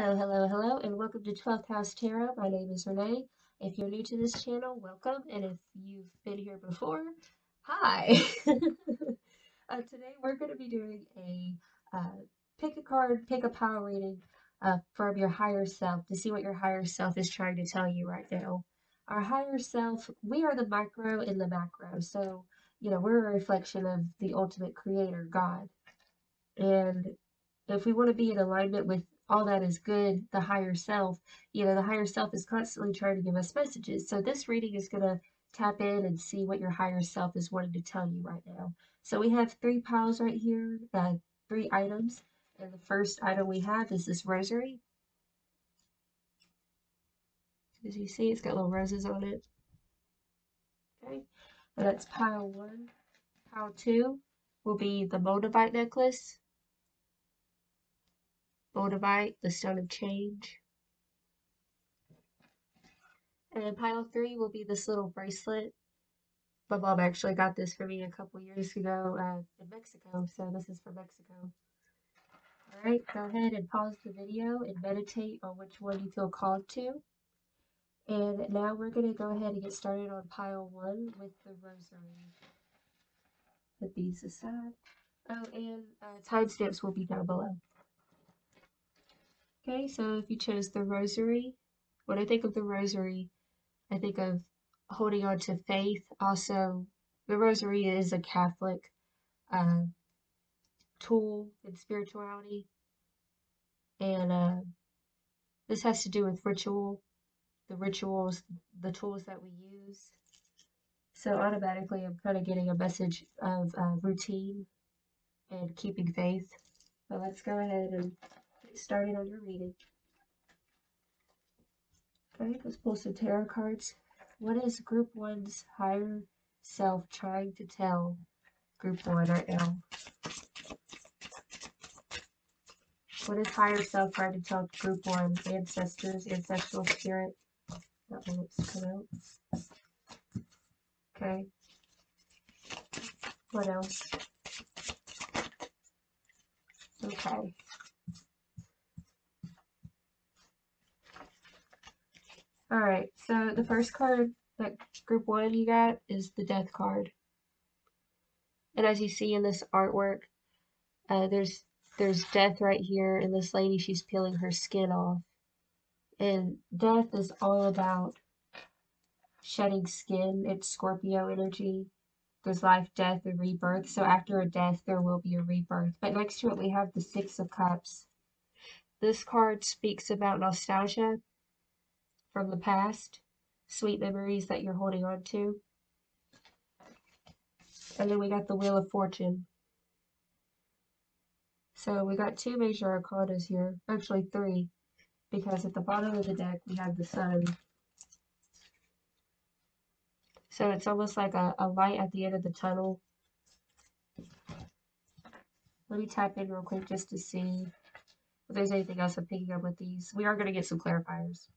Hello, hello, hello, and welcome to 12th House Tarot. My name is Renee. If you're new to this channel, welcome, and if you've been here before, hi. Today we're going to be doing a pick a card, pick a power reading from your higher self to see what your higher self is trying to tell you right now. Our higher self, we are the micro and the macro, so we're a reflection of the ultimate creator, God. And if we want to be in alignment with all that is good, the higher self, the higher self is constantly trying to give us messages. So this reading is going to tap in and see what your higher self is wanting to tell you right now. So we have three piles right here, three items. And the first item we have is this rosary. As you see, it's got little roses on it. Okay, and that's pile one. Pile two will be the Moldavite necklace. Moldavite, the stone of change. And then pile three will be this little bracelet. My mom actually got this for me a couple years ago in Mexico, so this is from Mexico. Alright, go ahead and pause the video and meditate on which one you feel called to. And now we're going to go ahead and get started on pile one with the rosary. Put these aside. Oh, and timestamps will be down below. Okay, so if you chose the rosary, when I think of the rosary, I think of holding on to faith. Also, the rosary is a Catholic tool in spirituality, and this has to do with ritual, the rituals, the tools that we use. So automatically, I'm kind of getting a message of routine and keeping faith. But let's go ahead and get started on your reading. Okay, let's pull some tarot cards. What is Group 1's higher self trying to tell Group 1 right now? What is higher self trying to tell Group 1? Ancestors, ancestral spirit. That one looks cut out. Okay. What else? Okay. Alright, so the first card that Group 1 you got is the Death card. And as you see in this artwork, there's death right here, and this lady, she's peeling her skin off. And death is all about shedding skin. It's Scorpio energy. There's life, death, and rebirth. So after a death, there will be a rebirth. But next to it, we have the Six of Cups. This card speaks about nostalgia from the past, sweet memories that you're holding on to. And then we got the Wheel of Fortune. So we got two major arcanas here, actually three, because at the bottom of the deck we have the Sun. So it's almost like a light at the end of the tunnel. Let me tap in real quick just to see if there's anything else I'm picking up with these. We are going to get some clarifiers.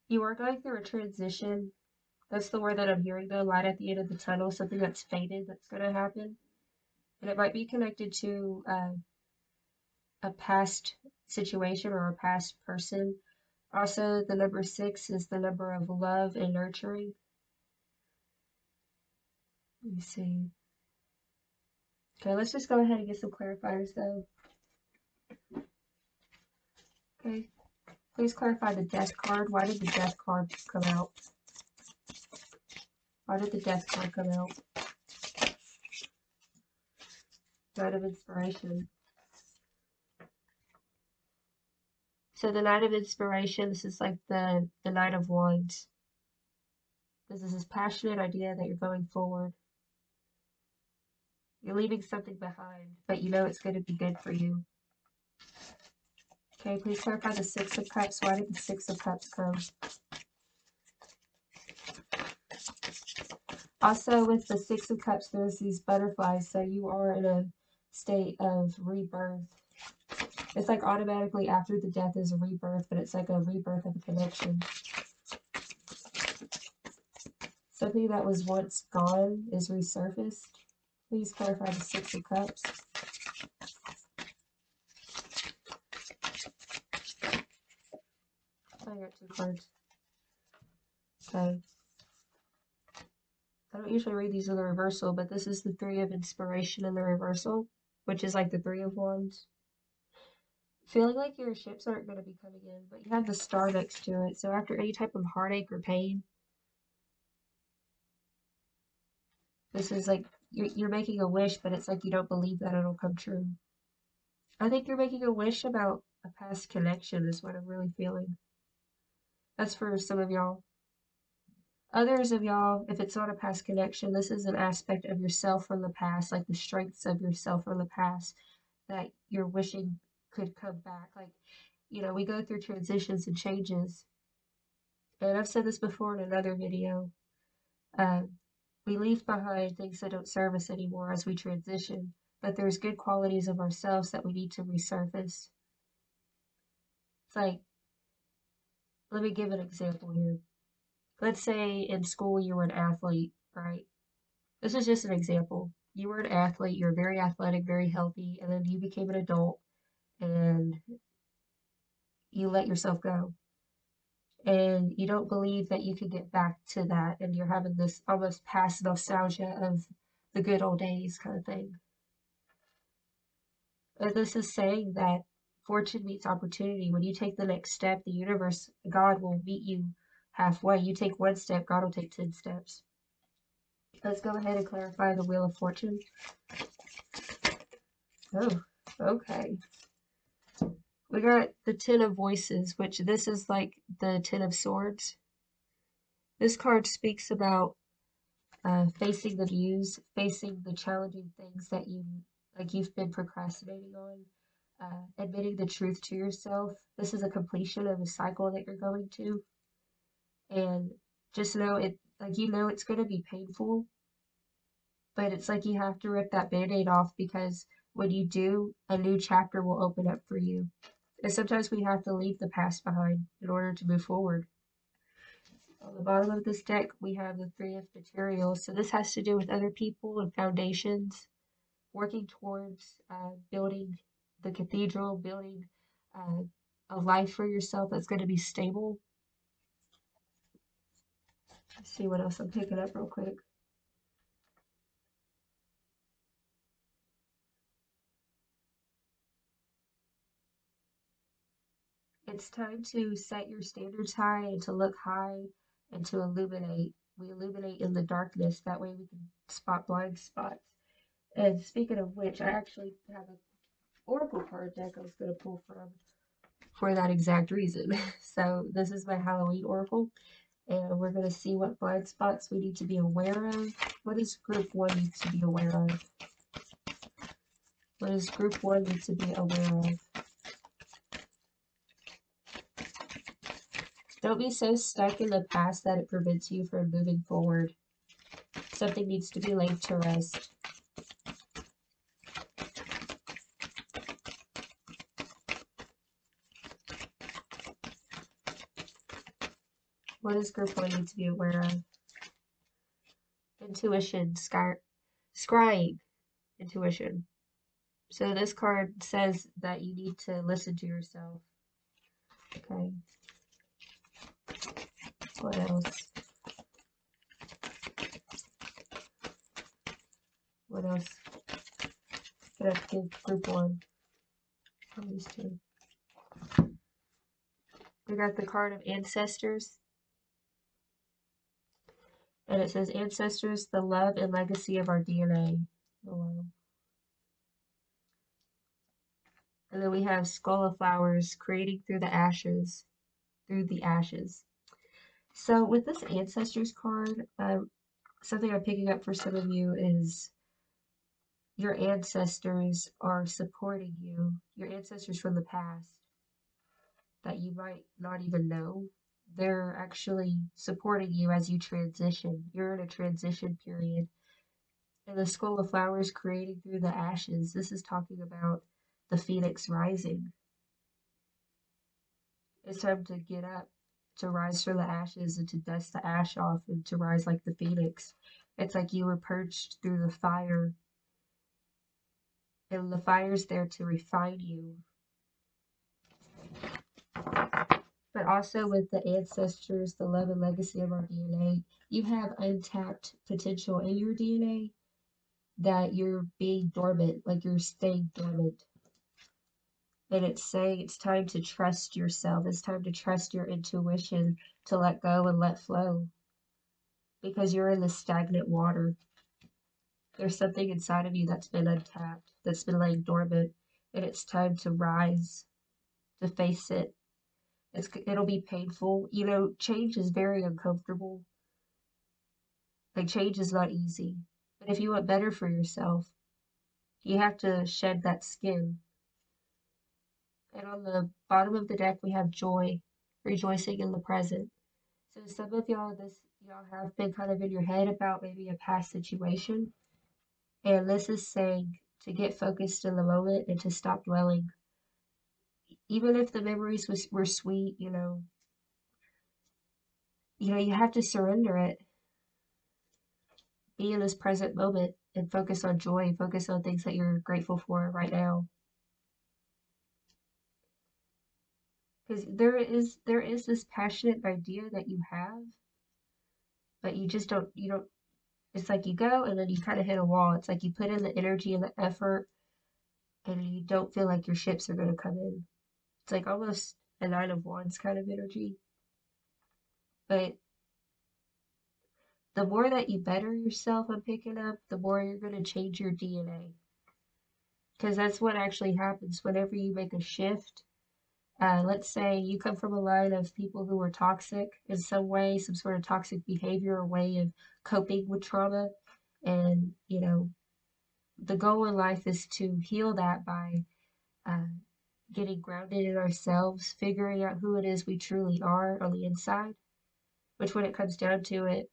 You are going through a transition. That's the word that I'm hearing though, light at the end of the tunnel, something that's faded that's going to happen. And it might be connected to a past situation or a past person. Also, the number 6 is the number of love and nurturing. Let me see. Okay, let's just go ahead and get some clarifiers though. Okay, please clarify the Death card. Why did the Death card come out? Why did the Death card come out? Knight of Inspiration. So the Knight of Inspiration, this is like the Knight of Wands. This is this passionate idea that you're going forward. You're leaving something behind, but you know it's going to be good for you. Okay, please clarify the Six of Cups. Why did the Six of Cups come? Also, with the Six of Cups, there's these butterflies, so you are in a state of rebirth. It's like automatically after the death is a rebirth, but it's like a rebirth of a connection. Something that was once gone is resurfaced. Please clarify the Six of Cups. I got 2 cards. Okay. I don't usually read these in the reversal, but this is the Three of Inspiration in the reversal, which is like the Three of Wands. Feeling like your ships aren't going to be coming in, but you have the Star next to it. So after any type of heartache or pain, this is like you're making a wish, but it's like you don't believe that it'll come true. I think you're making a wish about a past connection is what I'm really feeling. That's for some of y'all. Others of y'all, if it's not a past connection, this is an aspect of yourself from the past, like the strengths of yourself from the past that you're wishing could come back. Like, you know, we go through transitions and changes. And I've said this before in another video. We leave behind things that don't serve us anymore as we transition, but there's good qualities of ourselves that we need to resurface. It's like, let me give an example here. Let's say in school you were an athlete, right? This is just an example. You were an athlete, you're very athletic, very healthy, and then you became an adult and you let yourself go. And you don't believe that you can get back to that, and you're having this almost past nostalgia of the good old days kind of thing. But this is saying that fortune meets opportunity. When you take the next step, the universe, God will meet you halfway. You take 1 step, God will take 10 steps. Let's go ahead and clarify the Wheel of Fortune. Oh, okay. We got the Ten of Voices, which this is like the Ten of Swords. This card speaks about facing the muse, facing the challenging things that you've been procrastinating on, admitting the truth to yourself. This is a completion of a cycle that you're going to, and just know it, like you know it's going to be painful, but it's like you have to rip that band-aid off because when you do, a new chapter will open up for you. And sometimes we have to leave the past behind in order to move forward. On the bottom of this deck, we have the Three of Materials. So this has to do with other people and foundations, working towards building the cathedral, building a life for yourself that's going to be stable. Let's see what else I'm picking up real quick. It's time to set your standards high and to look high and to illuminate. We illuminate in the darkness. That way we can spot blind spots. And speaking of which, I actually have an oracle card deck I was going to pull from for that exact reason. So this is my Halloween oracle, and we're going to see what blind spots we need to be aware of. What does group 1 need to be aware of? What does group 1 need to be aware of? Don't be so stuck in the past that it prevents you from moving forward. Something needs to be laid to rest. What does group 1 need to be aware of? Intuition, scrying, intuition. So this card says that you need to listen to yourself. Okay. What else? What else? Can I give group 1? From these two. We got the card of Ancestors. And it says, Ancestors, the love and legacy of our DNA. Below. And then we have Skull of Flowers, creating through the ashes. So with this Ancestors card, something I'm picking up for some of you is your ancestors are supporting you. Your ancestors from the past that you might not even know. They're actually supporting you as you transition. You're in a transition period. And the Skull of Flowers creating through the ashes. This is talking about the phoenix rising. It's time to get up, to rise from the ashes and to dust the ash off and to rise like the phoenix. It's like you were purged through the fire And the fire's there to refine you. But also with the ancestors, the love and legacy of our DNA, you have untapped potential in your DNA that you're being dormant, like you're staying dormant. And it's saying it's time to trust yourself. It's time to trust your intuition, to let go and let flow. Because you're in the stagnant water. There's something inside of you that's been untapped, that's been laying dormant, and it's time to rise, to face it. It'll be painful. You know, change is very uncomfortable. Like, change is not easy. But if you want better for yourself, you have to shed that skin. And on the bottom of the deck, we have joy, rejoicing in the present. So some of y'all have been kind of in your head about maybe a past situation. And this is saying to get focused in the moment and to stop dwelling. Even if the memories were sweet, you have to surrender it. Be in this present moment and focus on joy, focus on things that you're grateful for right now. Because there is this passionate idea that you have, but you don't, it's like you go and then you kind of hit a wall. It's like you put in the energy and the effort and you don't feel like your ships are going to come in. It's like almost a Nine of Wands kind of energy. But the more that you better yourself, I'm picking up, the more you're going to change your DNA. Because that's what actually happens whenever you make a shift. Let's say you come from a line of people who are toxic in some way, some sort of toxic behavior or way of coping with trauma. And, the goal in life is to heal that by getting grounded in ourselves, figuring out who it is we truly are on the inside, which when it comes down to it,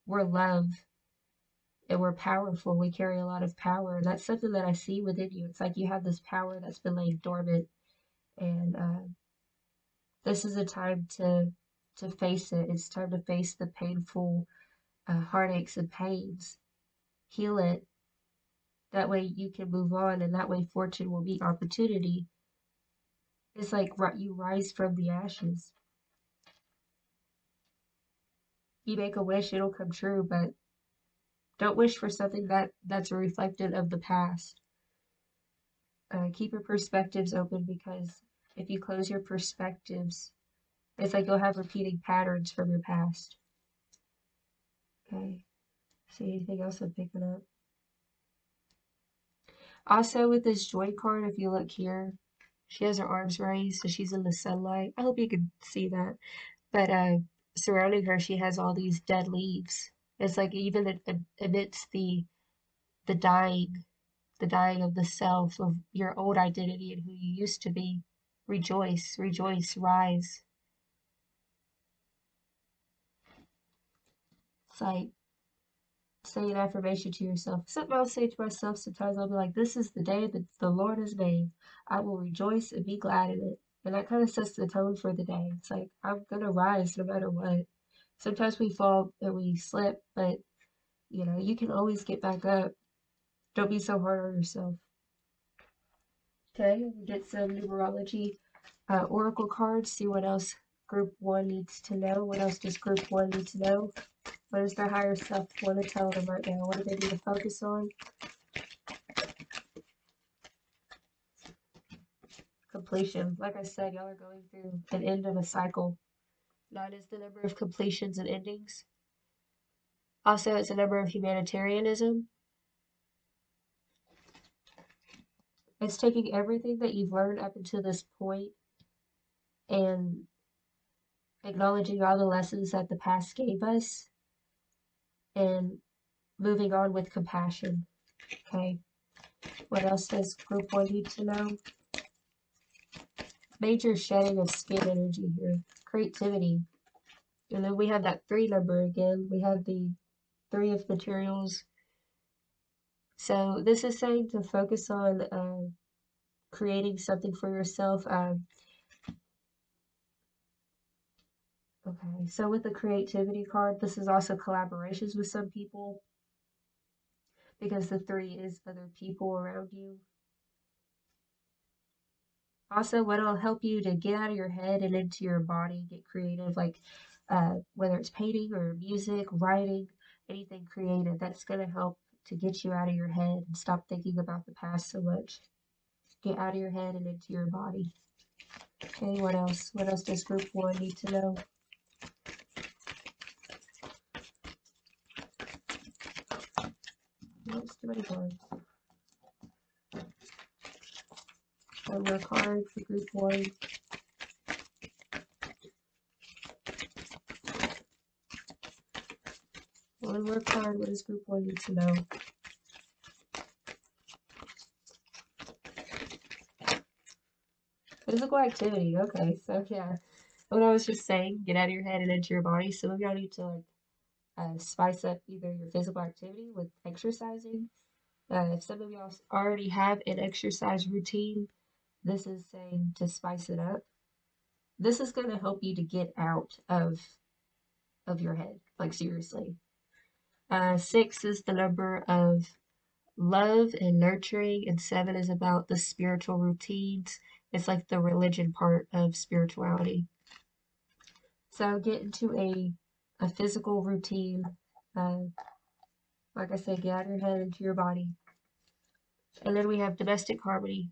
we're love and we're powerful. We carry a lot of power. And that's something that I see within you. It's like you have this power that's been laying dormant. And this is a time to face it. It's time to face the painful heartaches and pains. Heal it. That way you can move on, and that way fortune will meet opportunity. It's like you rise from the ashes. You make a wish, it'll come true, but don't wish for something that's a reflection of the past. Keep your perspectives open, because if you close your perspectives, it's like you'll have repeating patterns from your past. Okay. See anything else I'm picking up? Also, with this joy card, if you look here, she has her arms raised, so she's in the sunlight. I hope you can see that. But surrounding her, she has all these dead leaves. It's like even amidst the dying, the dying of the self, of your old identity and who you used to be. Rejoice, rejoice, rise. It's like, say an affirmation to yourself. Something I'll say to myself sometimes, I'll be like, this is the day that the Lord has made. I will rejoice and be glad in it. And that kind of sets the tone for the day. It's like, I'm going to rise no matter what. Sometimes we fall and we slip, but you can always get back up. Don't be so hard on yourself. Okay, we get some numerology oracle cards, see what else group 1 needs to know. What else does group 1 need to know? What does their higher self want to tell them right now? What do they need to focus on? Completion. Like I said, y'all are going through an end of a cycle. 9 is the number of completions and endings. Also, it's a number of humanitarianism. It's taking everything that you've learned up until this point and acknowledging all the lessons that the past gave us and moving on with compassion. Okay. What else does group 1 need to know? Major shedding of skin energy here. Creativity. And then we have that 3 number again. We have the 3 of materials. So this is saying to focus on creating something for yourself. Okay, so with the creativity card, this is also collaborations with some people, because the 3 is other people around you. Also, what'll help you to get out of your head and into your body, get creative, like whether it's painting or music, writing, anything creative, that's going to help to get you out of your head and stop thinking about the past so much. Get out of your head and into your body. Okay, what else? What else does group one need to know? Oops, too many cards. One more card for group one. One more card. What does group one need to know? Physical activity. Okay, so yeah. What I was just saying, get out of your head and into your body. Some of y'all need to like spice up either your physical activity with exercising. If some of y'all already have an exercise routine, this is saying to spice it up. This is going to help you to get out of your head, like seriously. 6 is the number of love and nurturing, and 7 is about the spiritual routines. It's like the religion part of spirituality. So get into a physical routine. Like I said, get out of your head into your body. And then we have domestic harmony.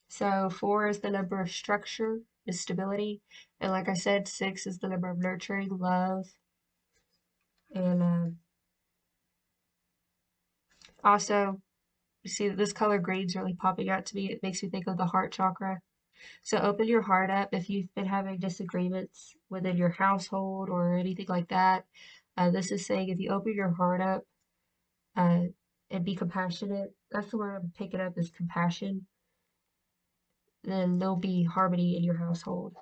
So 4 is the number of structure, is stability. And like I said, 6 is the number of nurturing, love. And also, you see that this color green's really popping out to me. It makes me think of the heart chakra. So open your heart up if you've been having disagreements within your household or anything like that. This is saying if you open your heart up and be compassionate, that's the word I'm picking up is compassion, then there'll be harmony in your household.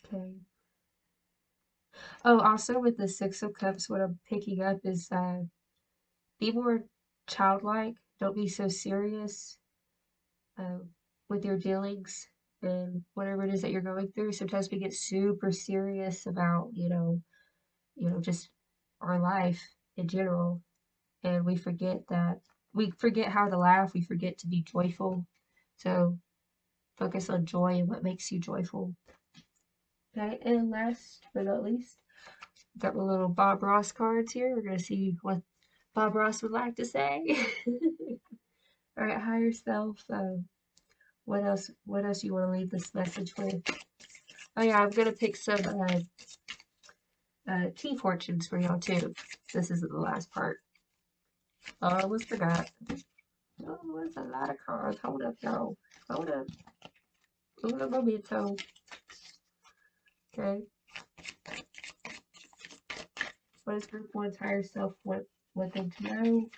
Okay. Oh, also with the Six of Cups, what I'm picking up is be more childlike. Don't be so serious uh, with your dealings and whatever it is that you're going through. Sometimes we get super serious about, just our life in general, and we forget how to laugh. We forget to be joyful. So focus on joy and what makes you joyful. Okay, and last but not least, got my little Bob Ross cards here. We're gonna see what Bob Ross would like to say. All right, higher self. What else? What else you want to leave this message with? Oh yeah, I'm gonna pick some tea fortunes for y'all too. This isn't the last part. Oh, I almost forgot. Oh, that's a lot of cards. Hold up, y'all. Hold up. Uno momento. Okay. What is group one's higher self? What they to know?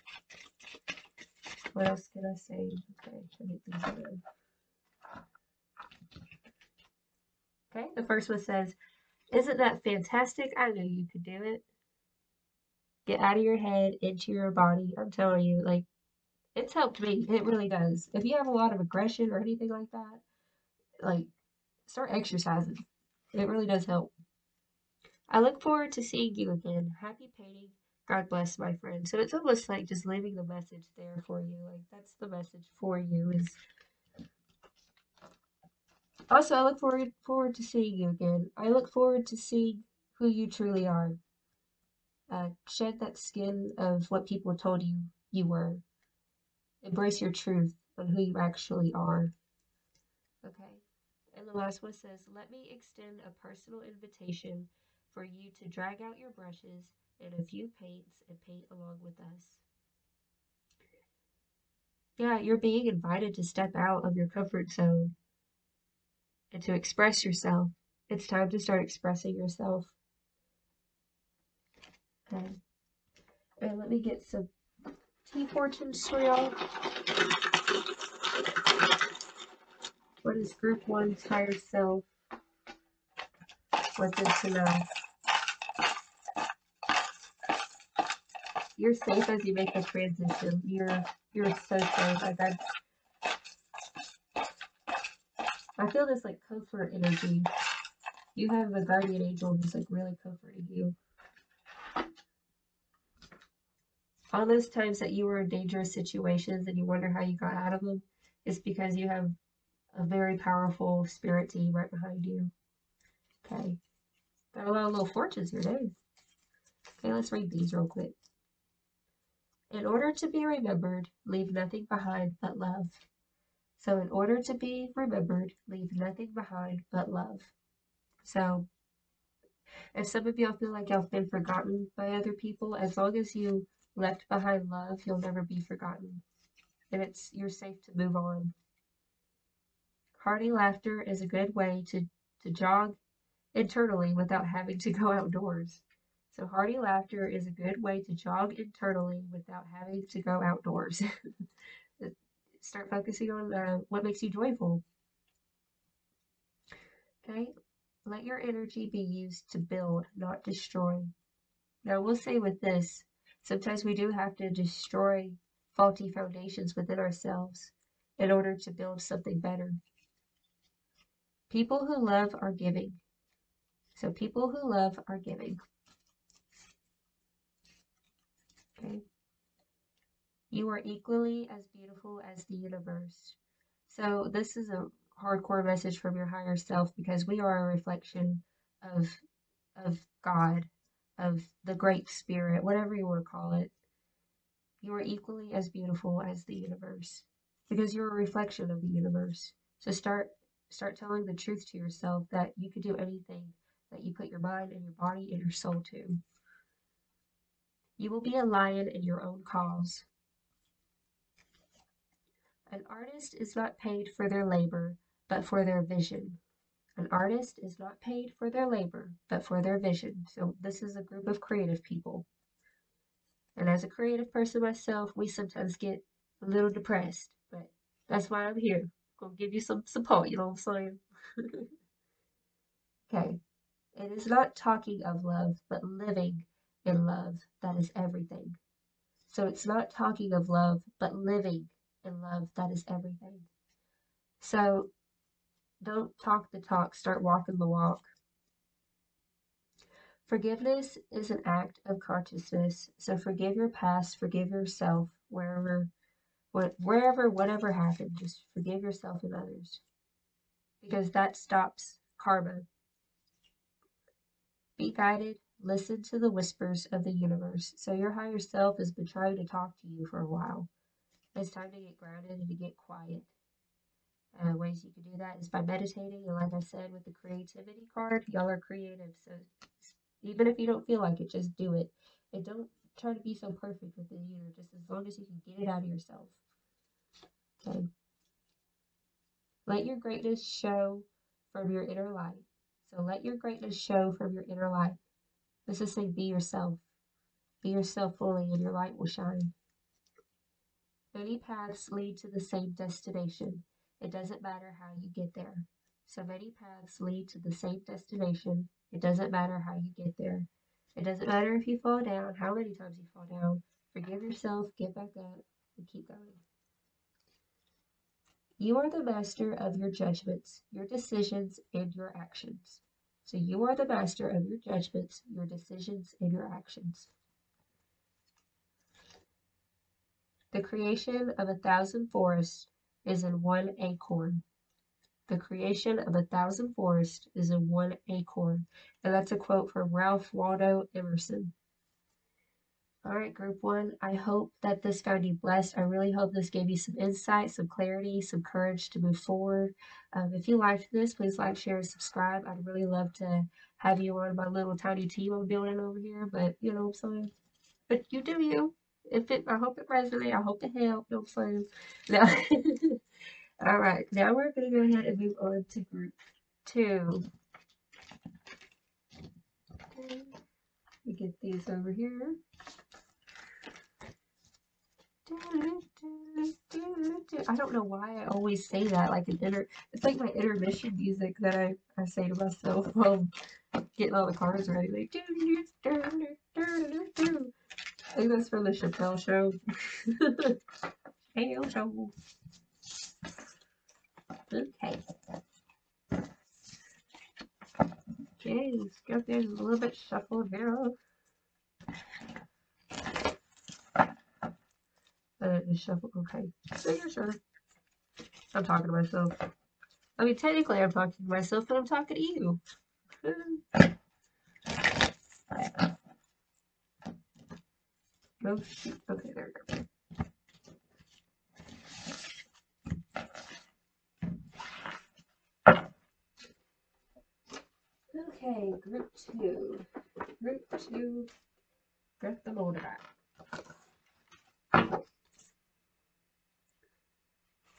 What else can I say? Okay, let me think of it. Okay, the first one says, "Isn't that fantastic? I knew you could do it." Get out of your head, into your body. I'm telling you, like, it's helped me. It really does. If you have a lot of aggression or anything like that, like, start exercising. It really does help. I look forward to seeing you again. Happy painting. God bless, my friend. So it's almost like just leaving the message there for you. Like, that's the message for you is also, I look forward to seeing you again. I look forward to seeing who you truly are. Shed that skin of what people told you you were. Embrace your truth on who you actually are. Okay. And the last one says, "Let me extend a personal invitation for you to drag out your brushes and a few paints and paint along with us." Yeah, you're being invited to step out of your comfort zone and to express yourself. It's time to start expressing yourself. Okay. And let me get some tea fortunes for y'all. What is group one's higher self? What's it to know? You're safe as you make the transition. You're so safe. Like I feel this like comfort energy. You have a guardian angel who's like really comforting you. All those times that you were in dangerous situations and you wonder how you got out of them, It's because you have a very powerful spirit team right behind you. Okay. Got a lot of little fortunes here, dang. Okay, let's read these real quick. In order to be remembered, leave nothing behind but love. So in order to be remembered, leave nothing behind but love. So if some of y'all feel like y'all been forgotten by other people, as long as you left behind love, you'll never be forgotten. And you're safe to move on. Hearty laughter is a good way to jog internally without having to go outdoors. So hearty laughter is a good way to jog internally without having to go outdoors. Start focusing on what makes you joyful. Okay? Let your energy be used to build, not destroy. Now, we'll say with this, sometimes we do have to destroy faulty foundations within ourselves in order to build something better. People who love are giving. So people who love are giving. Okay? You are equally as beautiful as the universe. So this is a hardcore message from your higher self because we are a reflection of God, of the Great Spirit, whatever you want to call it. You are equally as beautiful as the universe because you're a reflection of the universe. So start telling the truth to yourself that you can do anything that you put your mind and your body and your soul to. You will be a lion in your own cause. An artist is not paid for their labor, but for their vision. An artist is not paid for their labor, but for their vision. So this is a group of creative people. And as a creative person myself, we sometimes get a little depressed, but that's why I'm here. Gonna give you some support, you know what I'm saying? Okay. It is not talking of love, but living in love that is everything. So it's not talking of love, but living in love that is everything. So don't talk the talk, start walking the walk. Forgiveness is an act of consciousness. So forgive your past, forgive yourself, wherever, whatever happened. Just forgive yourself and others. Because that stops karma. Be guided, listen to the whispers of the universe. So your higher self has been trying to talk to you for a while. It's time to get grounded and to get quiet. Ways you can do that is by meditating, and like I said with the creativity card, y'all are creative, so even if you don't feel like it, just do it. And don't try to be so perfect with it either, just as long as you can get it out of yourself. Okay. Let your greatness show from your inner light. So let your greatness show from your inner light. This is saying be yourself. Be yourself fully and your light will shine. Many paths lead to the same destination. It doesn't matter how you get there. So many paths lead to the same destination. It doesn't matter how you get there. It doesn't matter if you fall down, how many times you fall down. Forgive yourself, get back up, and keep going. You are the master of your judgments, your decisions, and your actions. So you are the master of your judgments, your decisions, and your actions. The creation of 1,000 forests is in one acorn. The creation of 1,000 forests is in one acorn. And that's a quote from Ralph Waldo Emerson. All right, group one, I hope that this found you blessed. I really hope this gave you some insight, some clarity, some courage to move forward. If you liked this, please like, share, and subscribe. I'd really love to have you on my little tiny team I'm building over here, but you know what I'm saying? But you do you. I hope it resonates. I hope it helped. You know what I'm saying? Now, all right, now we're going to go ahead and move on to group two. Okay, let me get these over here. I don't know why I always say that, like it's like my intermission music that I say to myself while getting all the cars ready, like I think that's from the Chappelle Show. Hey, show. Okay. Okay, let's go there. A little bit shuffled here. Just shuffle. Okay. So you're sure. I'm talking to myself. I mean, technically I'm talking to myself, but I'm talking to you. Oh, shoot. Okay, there we go. Okay, group 2. Group 2, get the motor back.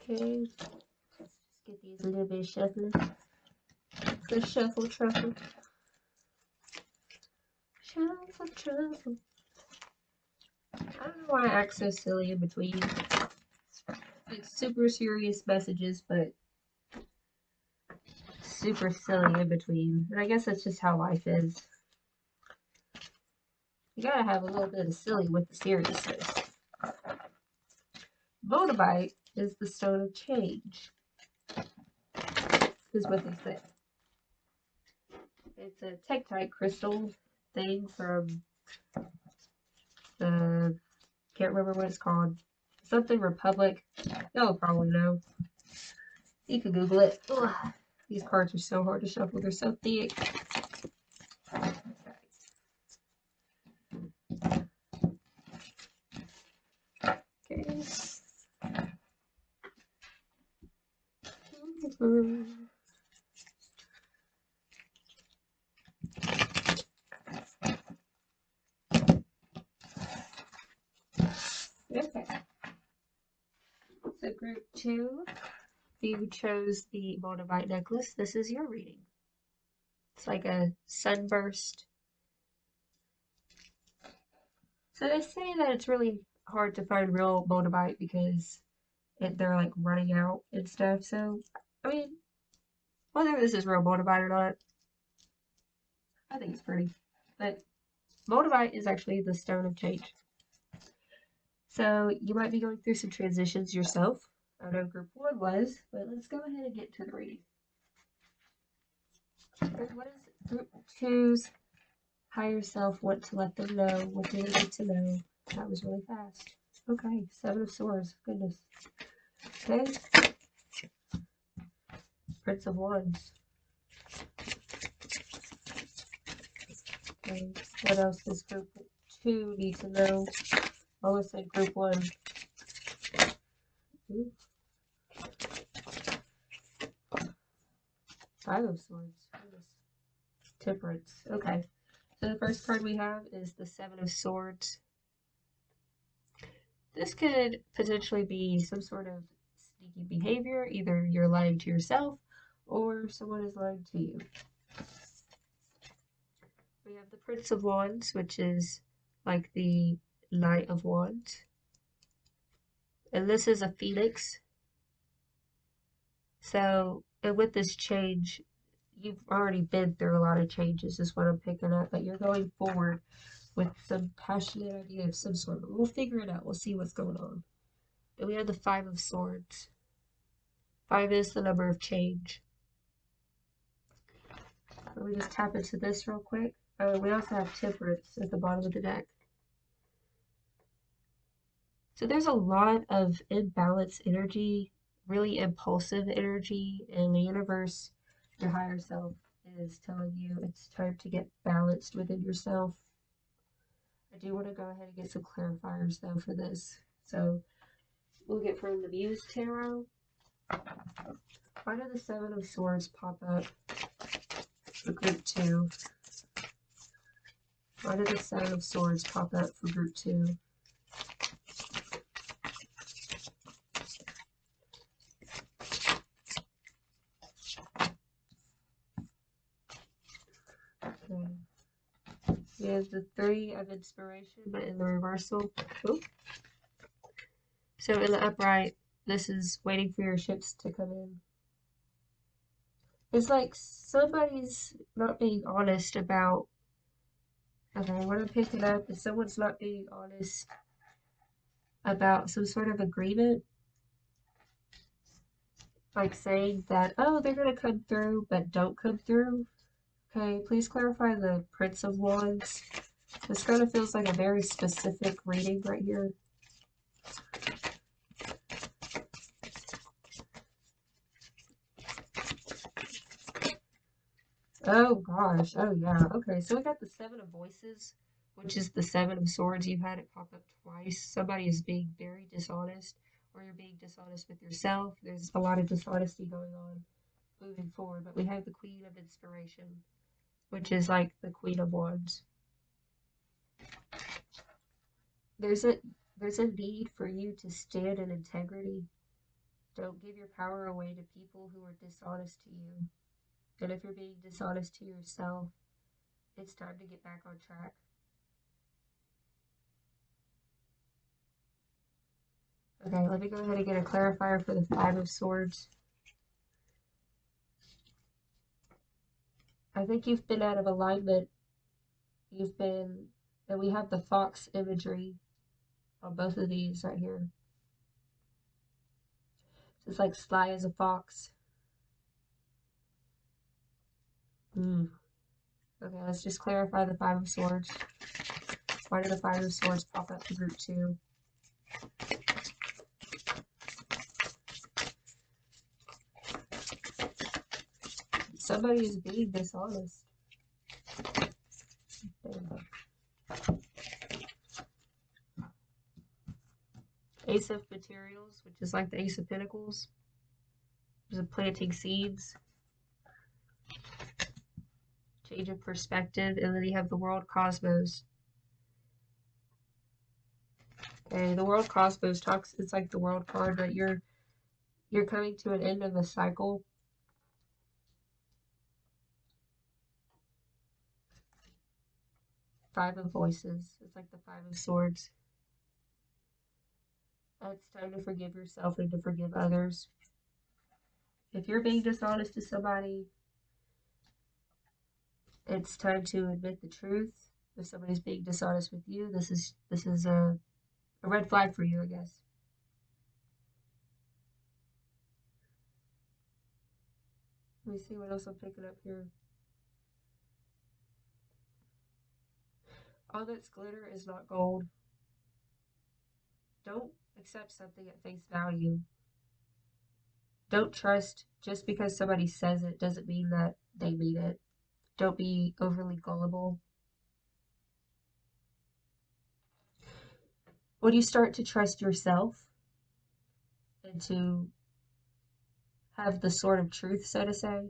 Okay, let's get these a little bit shuffling. The shuffle truffle. Shuffle truffle. I don't know why I act so silly in between. Like super serious messages, but super silly in between. And I guess that's just how life is. You gotta have a little bit of silly with the seriousness. Bonabite is the stone of change, is what they say. It's a tektite crystal thing from the, can't remember what it's called. Something Republic. Y'all probably know. You can Google it. Ugh. These cards are so hard to shuffle. They're so thick. Okay. Okay. So group 2, you chose the Bonabite necklace. This is your reading. It's like a sunburst. So they say that it's really hard to find real Bonabite because they're like running out and stuff. So, I mean, whether this is real Bonabite or not, I think it's pretty. But Bonabite is actually the stone of change. So you might be going through some transitions yourself. I know group 1 was, but let's go ahead and get to the reading. What is group 2's higher self want to let them know? What do they need to know? That was really fast. Okay, 7 of Swords. Goodness. Okay. Prince of Wands. Okay. What else does group 2 need to know? I almost said group 1. Ooh. 5 of Swords. Goodness. Temperance. Okay. So the first card we have is the 7 of Swords. This could potentially be some sort of sneaky behavior. Either you're lying to yourself or someone is lying to you. We have the Prince of Wands, which is like the Knight of Wands. And this is a phoenix. So, and with this change, you've already been through a lot of changes, is what I'm picking up. But you're going forward with some passionate idea of some sort. But we'll figure it out. We'll see what's going on. Then we have the 5 of Swords. 5 is the number of change. Let me just tap into this real quick. We also have Temperance at the bottom of the deck. So there's a lot of imbalanced energy, really impulsive energy, and the universe, your higher self, is telling you it's time to get balanced within yourself. I do want to go ahead and get some clarifiers though for this. So we'll get from the Muse Tarot. Why do the 7 of Swords pop up for group 2? Why did the 7 of Swords pop up for group 2? Okay. We have the 3 of Inspiration, but in the reversal. Ooh. So in the upright, this is waiting for your ships to come in. It's like somebody's not being honest about, okay, what I'm picking up is someone's not being honest about some sort of agreement. Like saying that, oh, they're going to come through, but don't come through. Okay, please clarify the Prince of Wands. This kind of feels like a very specific reading right here. Oh gosh. Oh yeah. Okay, so we got the Seven of Voices, which is the Seven of Swords. You've had it pop up twice. Somebody is being very dishonest, or you're being dishonest with yourself. There's a lot of dishonesty going on moving forward. But we have the Queen of Inspiration, which is like the Queen of Wands. There's a there's a need for you to stand in integrity. Don't give your power away to people who are dishonest to you. And if you're being dishonest to yourself, it's time to get back on track. Okay, let me go ahead and get a clarifier for the Five of Swords. I think you've been out of alignment. And we have the fox imagery on both of these right here. So it's like sly as a fox. Okay, let's just clarify the Five of Swords. Why did the Five of Swords pop up to group 2? Somebody is being dishonest. Ace of Materials, which is like the Ace of Pentacles. There's a planting seeds. Change of perspective. And then you have the World Cosmos. Okay, the World Cosmos talks, it's like the World card, but you're coming to an end of a cycle. Five of Voices. It's like the Five of Swords. It's time to forgive yourself and to forgive others. If you're being dishonest to somebody, it's time to admit the truth. If somebody's being dishonest with you, this is a red flag for you, I guess. Let me see what else I'm picking up here. All that's glitter is not gold. Don't accept something at face value. Don't trust just because somebody says it doesn't mean that they mean it. Don't be overly gullible. When you start to trust yourself and to have the sword of truth, so to say,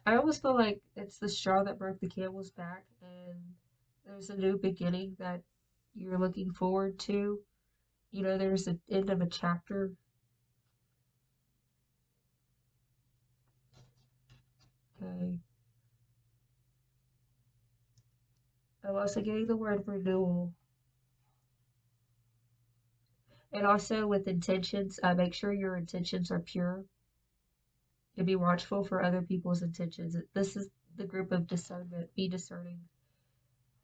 I almost feel like it's the straw that broke the camel's back, and there's a new beginning that you're looking forward to. You know, there's an end of a chapter. Okay. I'm also getting the word renewal. And also with intentions, make sure your intentions are pure and be watchful for other people's intentions. This is the group of discernment. Be discerning.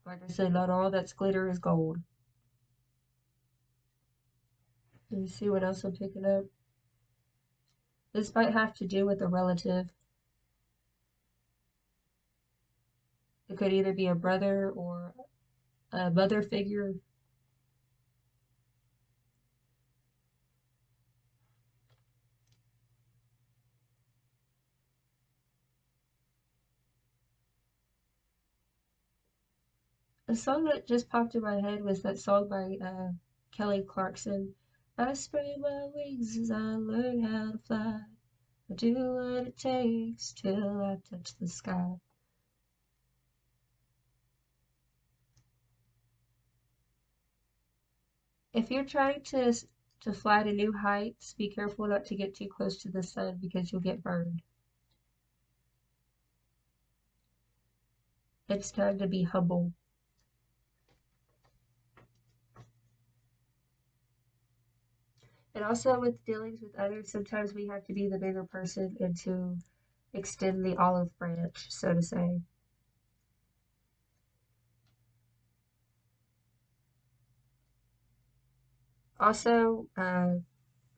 Like I said, not all that's glitter is gold. Let me see what else I'm picking up. This might have to do with a relative. It could either be a brother or a mother figure. A song that just popped in my head was that song by Kelly Clarkson. I spread my wings as I learn how to fly. I do what it takes till I touch the sky. If you're trying to fly to new heights, be careful not to get too close to the sun because you'll get burned. It's time to be humble. And also with dealings with others, sometimes we have to be the bigger person and to extend the olive branch, so to say. Also,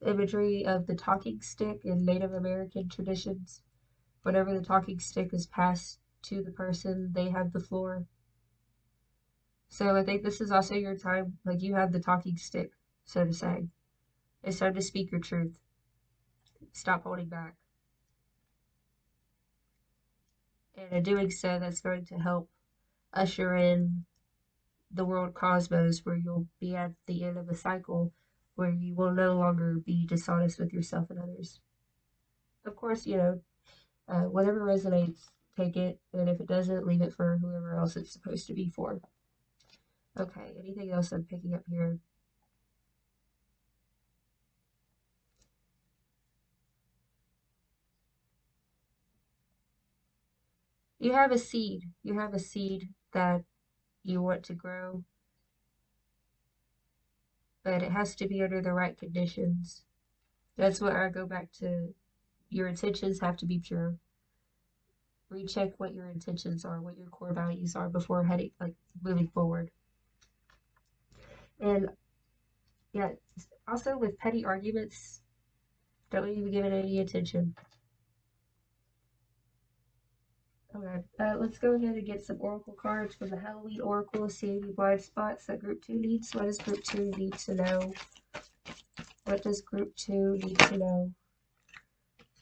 imagery of the talking stick in Native American traditions. Whenever the talking stick is passed to the person, they have the floor. So I think this is also your time, like you have the talking stick, so to say. It's time to speak your truth. Stop holding back. And in doing so, that's going to help usher in the world cosmos where you'll be at the end of a cycle where you will no longer be dishonest with yourself and others. Of course, whatever resonates, take it, and if it doesn't, leave it for whoever else it's supposed to be for. Okay, anything else I'm picking up here? You have a seed. You have a seed that you want to grow, but it has to be under the right conditions. That's what I go back to. Your intentions have to be pure. Recheck what your intentions are, what your core values are before heading, like moving forward. And yeah, also with petty arguments, don't even give it any attention. Okay, let's go ahead and get some oracle cards from the Halloween Oracle. See any blind spots that Group 2 needs. What does Group 2 need to know? What does Group 2 need to know?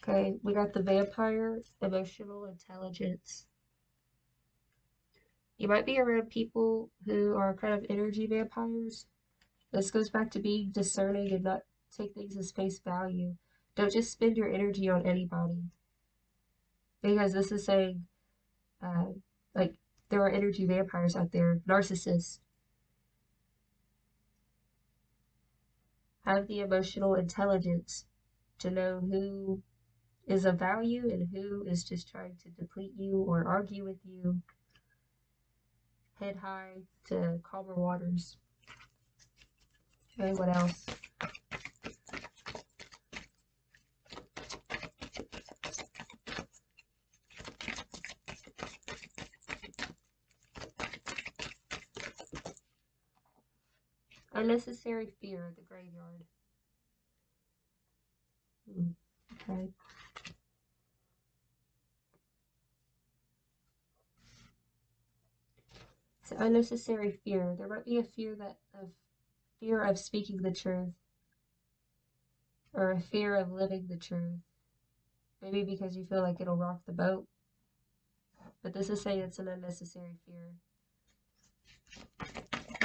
Okay, we got the Vampire, emotional intelligence. You might be around people who are kind of energy vampires. This goes back to being discerning and not take things as face value. Don't just spend your energy on anybody. Because this is saying, uh, like, there are energy vampires out there, narcissists. Have the emotional intelligence to know who is of value and who is just trying to deplete you or argue with you. Head high to calmer waters. Okay, what else? Unnecessary fear, the graveyard. Okay. So unnecessary fear. There might be a fear of speaking the truth, or a fear of living the truth. Maybe because you feel like it'll rock the boat. But this is saying it's an unnecessary fear.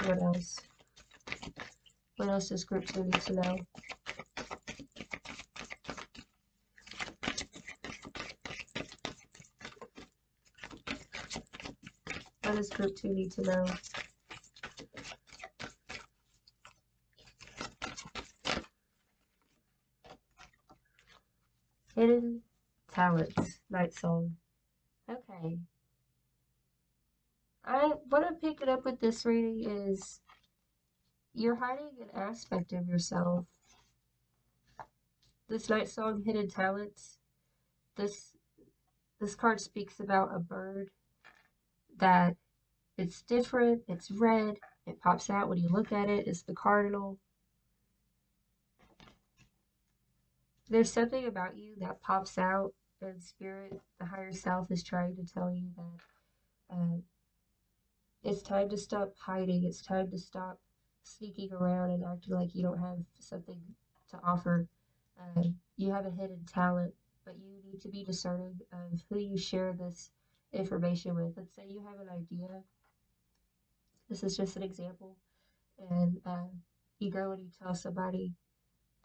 What else? What else does Group 2 need to know? What does Group 2 need to know? Hidden talents, Night Song. Okay. What I'm picking up with this reading is you're hiding an aspect of yourself. This Night Song, Hidden Talents, this card speaks about a bird that it's different, it's red, it pops out when you look at it, it's the cardinal. There's something about you that pops out, and spirit, the higher self, is trying to tell you that it's time to stop hiding, it's time to stop sneaking around and acting like you don't have something to offer. You have a hidden talent, but you need to be discerning of who you share this information with. Let's say you have an idea. This is just an example. And you go and you tell somebody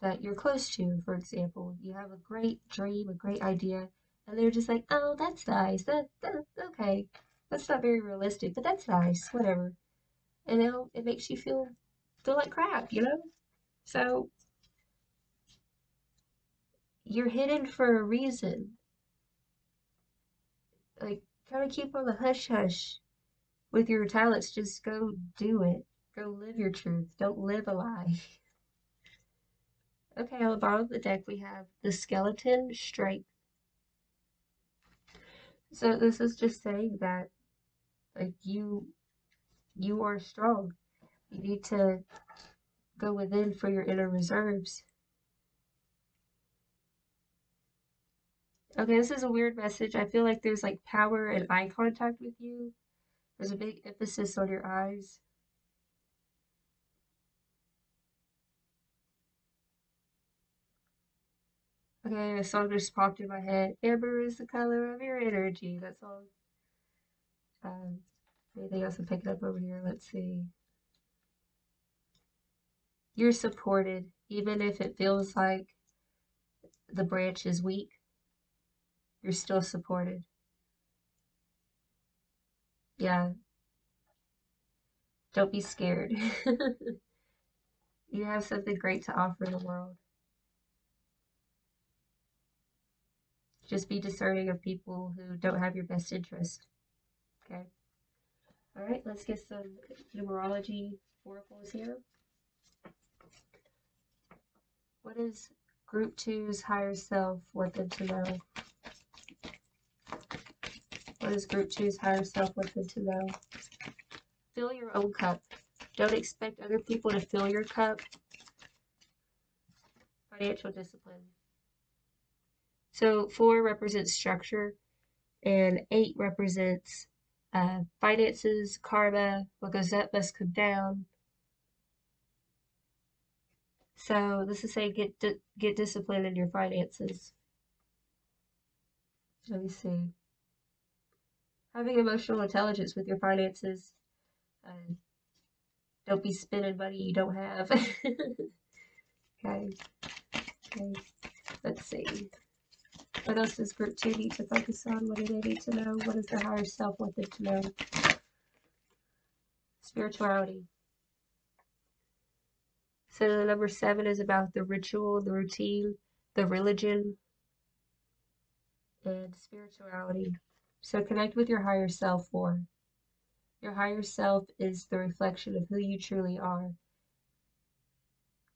that you're close to, for example. You have a great dream, a great idea, and they're just like, oh, that's nice. That's okay. That's not very realistic, but that's nice. Whatever. And it makes you feel like crap, you know? So you're hidden for a reason. Like, kind of keep on the hush hush with your talents. Just go do it. Go live your truth. Don't live a lie. Okay, on the bottom of the deck we have the skeleton strength. So this is just saying that like you are strong. You need to go within for your inner reserves. Okay, this is a weird message. I feel like there's like power and eye contact with you. There's a big emphasis on your eyes. Okay, a song just popped in my head. Amber is the color of your energy. That song. Um, Anything else to pick up over here? Let's see. You're supported, even if it feels like the branch is weak, you're still supported. Yeah, don't be scared. You have something great to offer the world. Just be discerning of people who don't have your best interest. Okay. All right, let's get some numerology oracles here. What is Group 2's higher self want them to know? What does Group 2's higher self want them to know? Fill your own cup. Don't expect other people to fill your cup. Financial discipline. So 4 represents structure, and 8 represents finances, karma. What goes up must come down. So this is saying get disciplined in your finances. Let me see. Having emotional intelligence with your finances. Don't be spending money you don't have. Okay. Okay. Let's see. What else does Group 2 need to focus on? What do they need to know? What does their higher self want them to know? Spirituality. So number 7 is about the ritual, the routine, the religion, and spirituality. So connect with your higher self more. Your higher self is the reflection of who you truly are.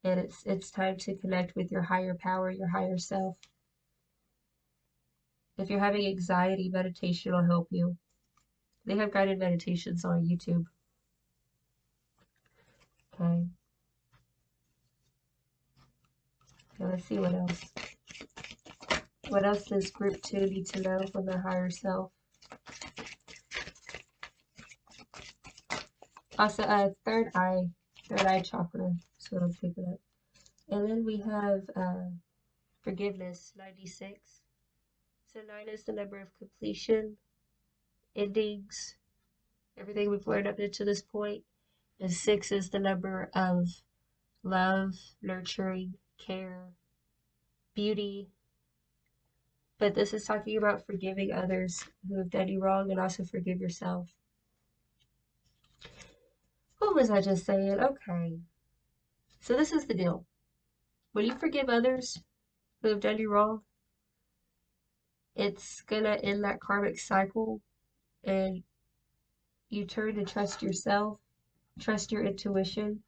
And it's time to connect with your higher power, your higher self. If you're having anxiety, meditation will help you. They have guided meditations on YouTube. Okay. Okay, let's see what else. What else does Group 2 need to know from their higher self? Also, third eye chakra. That's what I'm picking up. And then we have forgiveness, 96. So 9 is the number of completion, endings, everything we've learned up to this point. And 6 is the number of love, nurturing, care, beauty. But this is talking about forgiving others who have done you wrong and also forgive yourself. What was I just saying? Okay. So this is the deal. When you forgive others who have done you wrong, it's gonna end that karmic cycle and you turn to trust yourself, trust your intuition.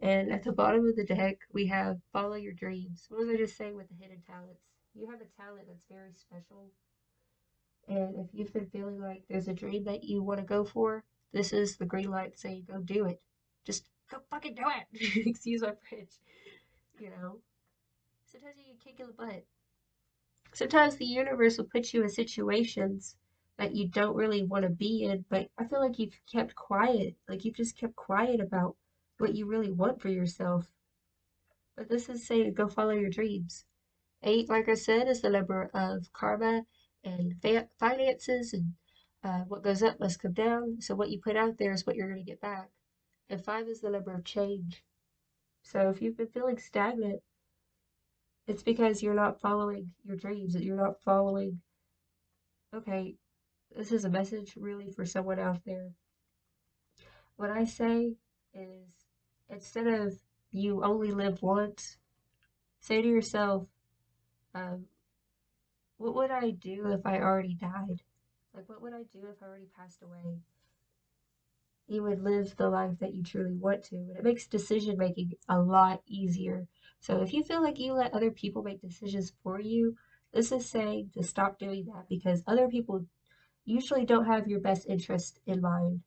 And at the bottom of the deck, we have follow your dreams. What was I just saying with the hidden talents? You have a talent that's very special. And if you've been feeling like there's a dream that you want to go for, this is the green light saying go do it. Just go fucking do it. Excuse my French. You know? Sometimes you get kicked in the butt. Sometimes the universe will put you in situations that you don't really want to be in, but I feel like you've kept quiet. Like you've just kept quiet about what you really want for yourself. But this is saying go follow your dreams. 8, like I said, is the number of karma and finances, and what goes up must come down. So what you put out there is what you're going to get back. And 5 is the number of change. So if you've been feeling stagnant, it's because you're not following your dreams, that you're not following, okay, this is a message really for someone out there. What I say is instead of you only live once, say to yourself, what would I do if I already died? Like, what would I do if I already passed away? You would live the life that you truly want to, and it makes decision making a lot easier. So if you feel like you let other people make decisions for you, this is saying to stop doing that because other people usually don't have your best interest in mind.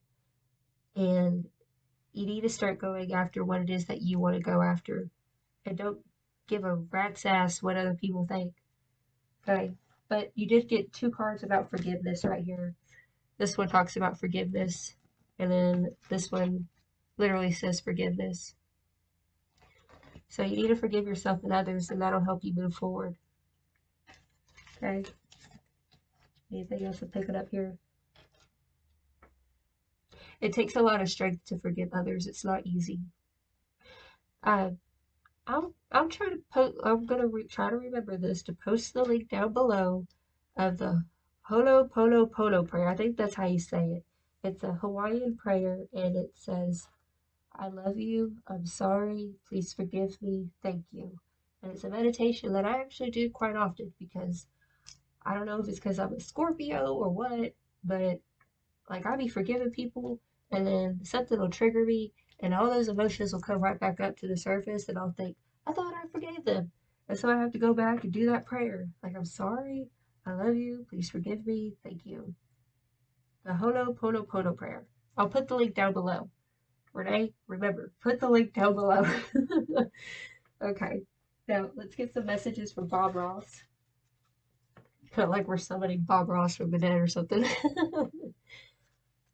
And you need to start going after what it is that you want to go after. And don't give a rat's ass what other people think. Okay? But you did get 2 cards about forgiveness right here. This one talks about forgiveness, and then this one literally says forgiveness. So you need to forgive yourself and others, and that'll help you move forward. Okay? Anything else to pick it up here? It takes a lot of strength to forgive others. It's not easy. Uh, I'm trying to I'm gonna try to remember this to post the link down below of the Ho'oponopono prayer. I think that's how you say it. It's a Hawaiian prayer, and it says, "I love you. I'm sorry. Please forgive me. Thank you." And it's a meditation that I actually do quite often because I don't know if it's because I'm a Scorpio or what, but like I be forgiving people, and then something will trigger me, and all those emotions will come right back up to the surface, and I'll think, I thought I forgave them. And so I have to go back and do that prayer. Like, I'm sorry, I love you, please forgive me, thank you. The Ho'oponopono prayer. I'll put the link down below. Renee, remember, put the link down below. Okay, now let's get some messages from Bob Ross. Kind of like we're summoning Bob Ross from the dead or something.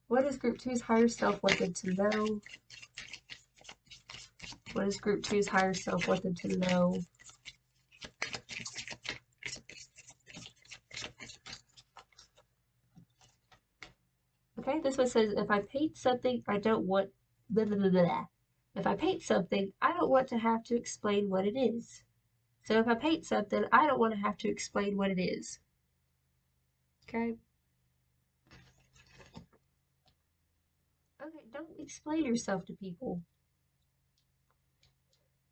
What is Group 2's higher self wanted to know? What is Group 2's higher self wanted to know? Okay, this one says, if I paint something, I don't want blah, blah, blah, blah. If I paint something, I don't want to have to explain what it is. So if I paint something, I don't want to have to explain what it is. Okay? Okay, don't explain yourself to people.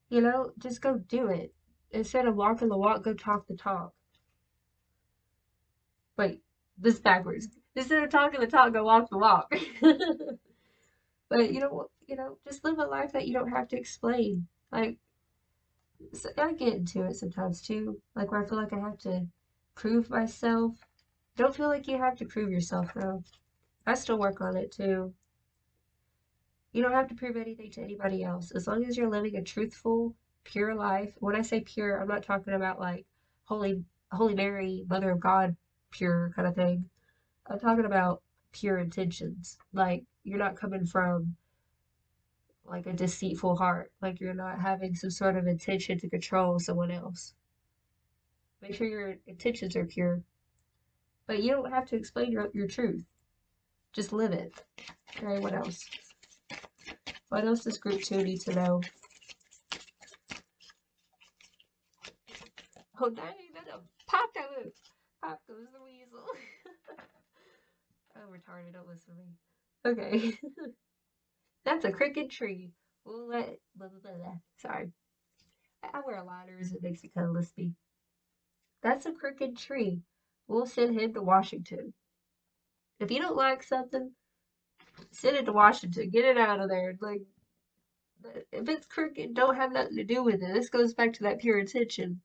You know, just go do it. Instead of walking the walk, go talk the talk. Wait, this is backwards. Instead of talking the talk, go walk the walk. But just live a life that you don't have to explain. Like, so I get into it sometimes too. Like where I feel like I have to prove myself. Don't feel like you have to prove yourself though. I still work on it too. You don't have to prove anything to anybody else. As long as you're living a truthful, pure life. When I say pure, I'm not talking about like Holy Mary, Mother of God, pure kind of thing. I'm talking about pure intentions. Like you're not coming from like a deceitful heart. Like you're not having some sort of intention to control someone else. Make sure your intentions are pure. But you don't have to explain your truth. Just live it. Okay, what else? What else does Group 2 need to know? Oh, dang, that popped out. Pop goes the weasel. I'm retarded, don't listen to me. Okay. That's a crooked tree. We'll let, blah, blah, blah, blah. Sorry. I wear liners, it makes me kind of lispy. That's a crooked tree. We'll send him to Washington. If you don't like something, send it to Washington. Get it out of there. Like, if it's crooked, don't have nothing to do with it. This goes back to that pure intention.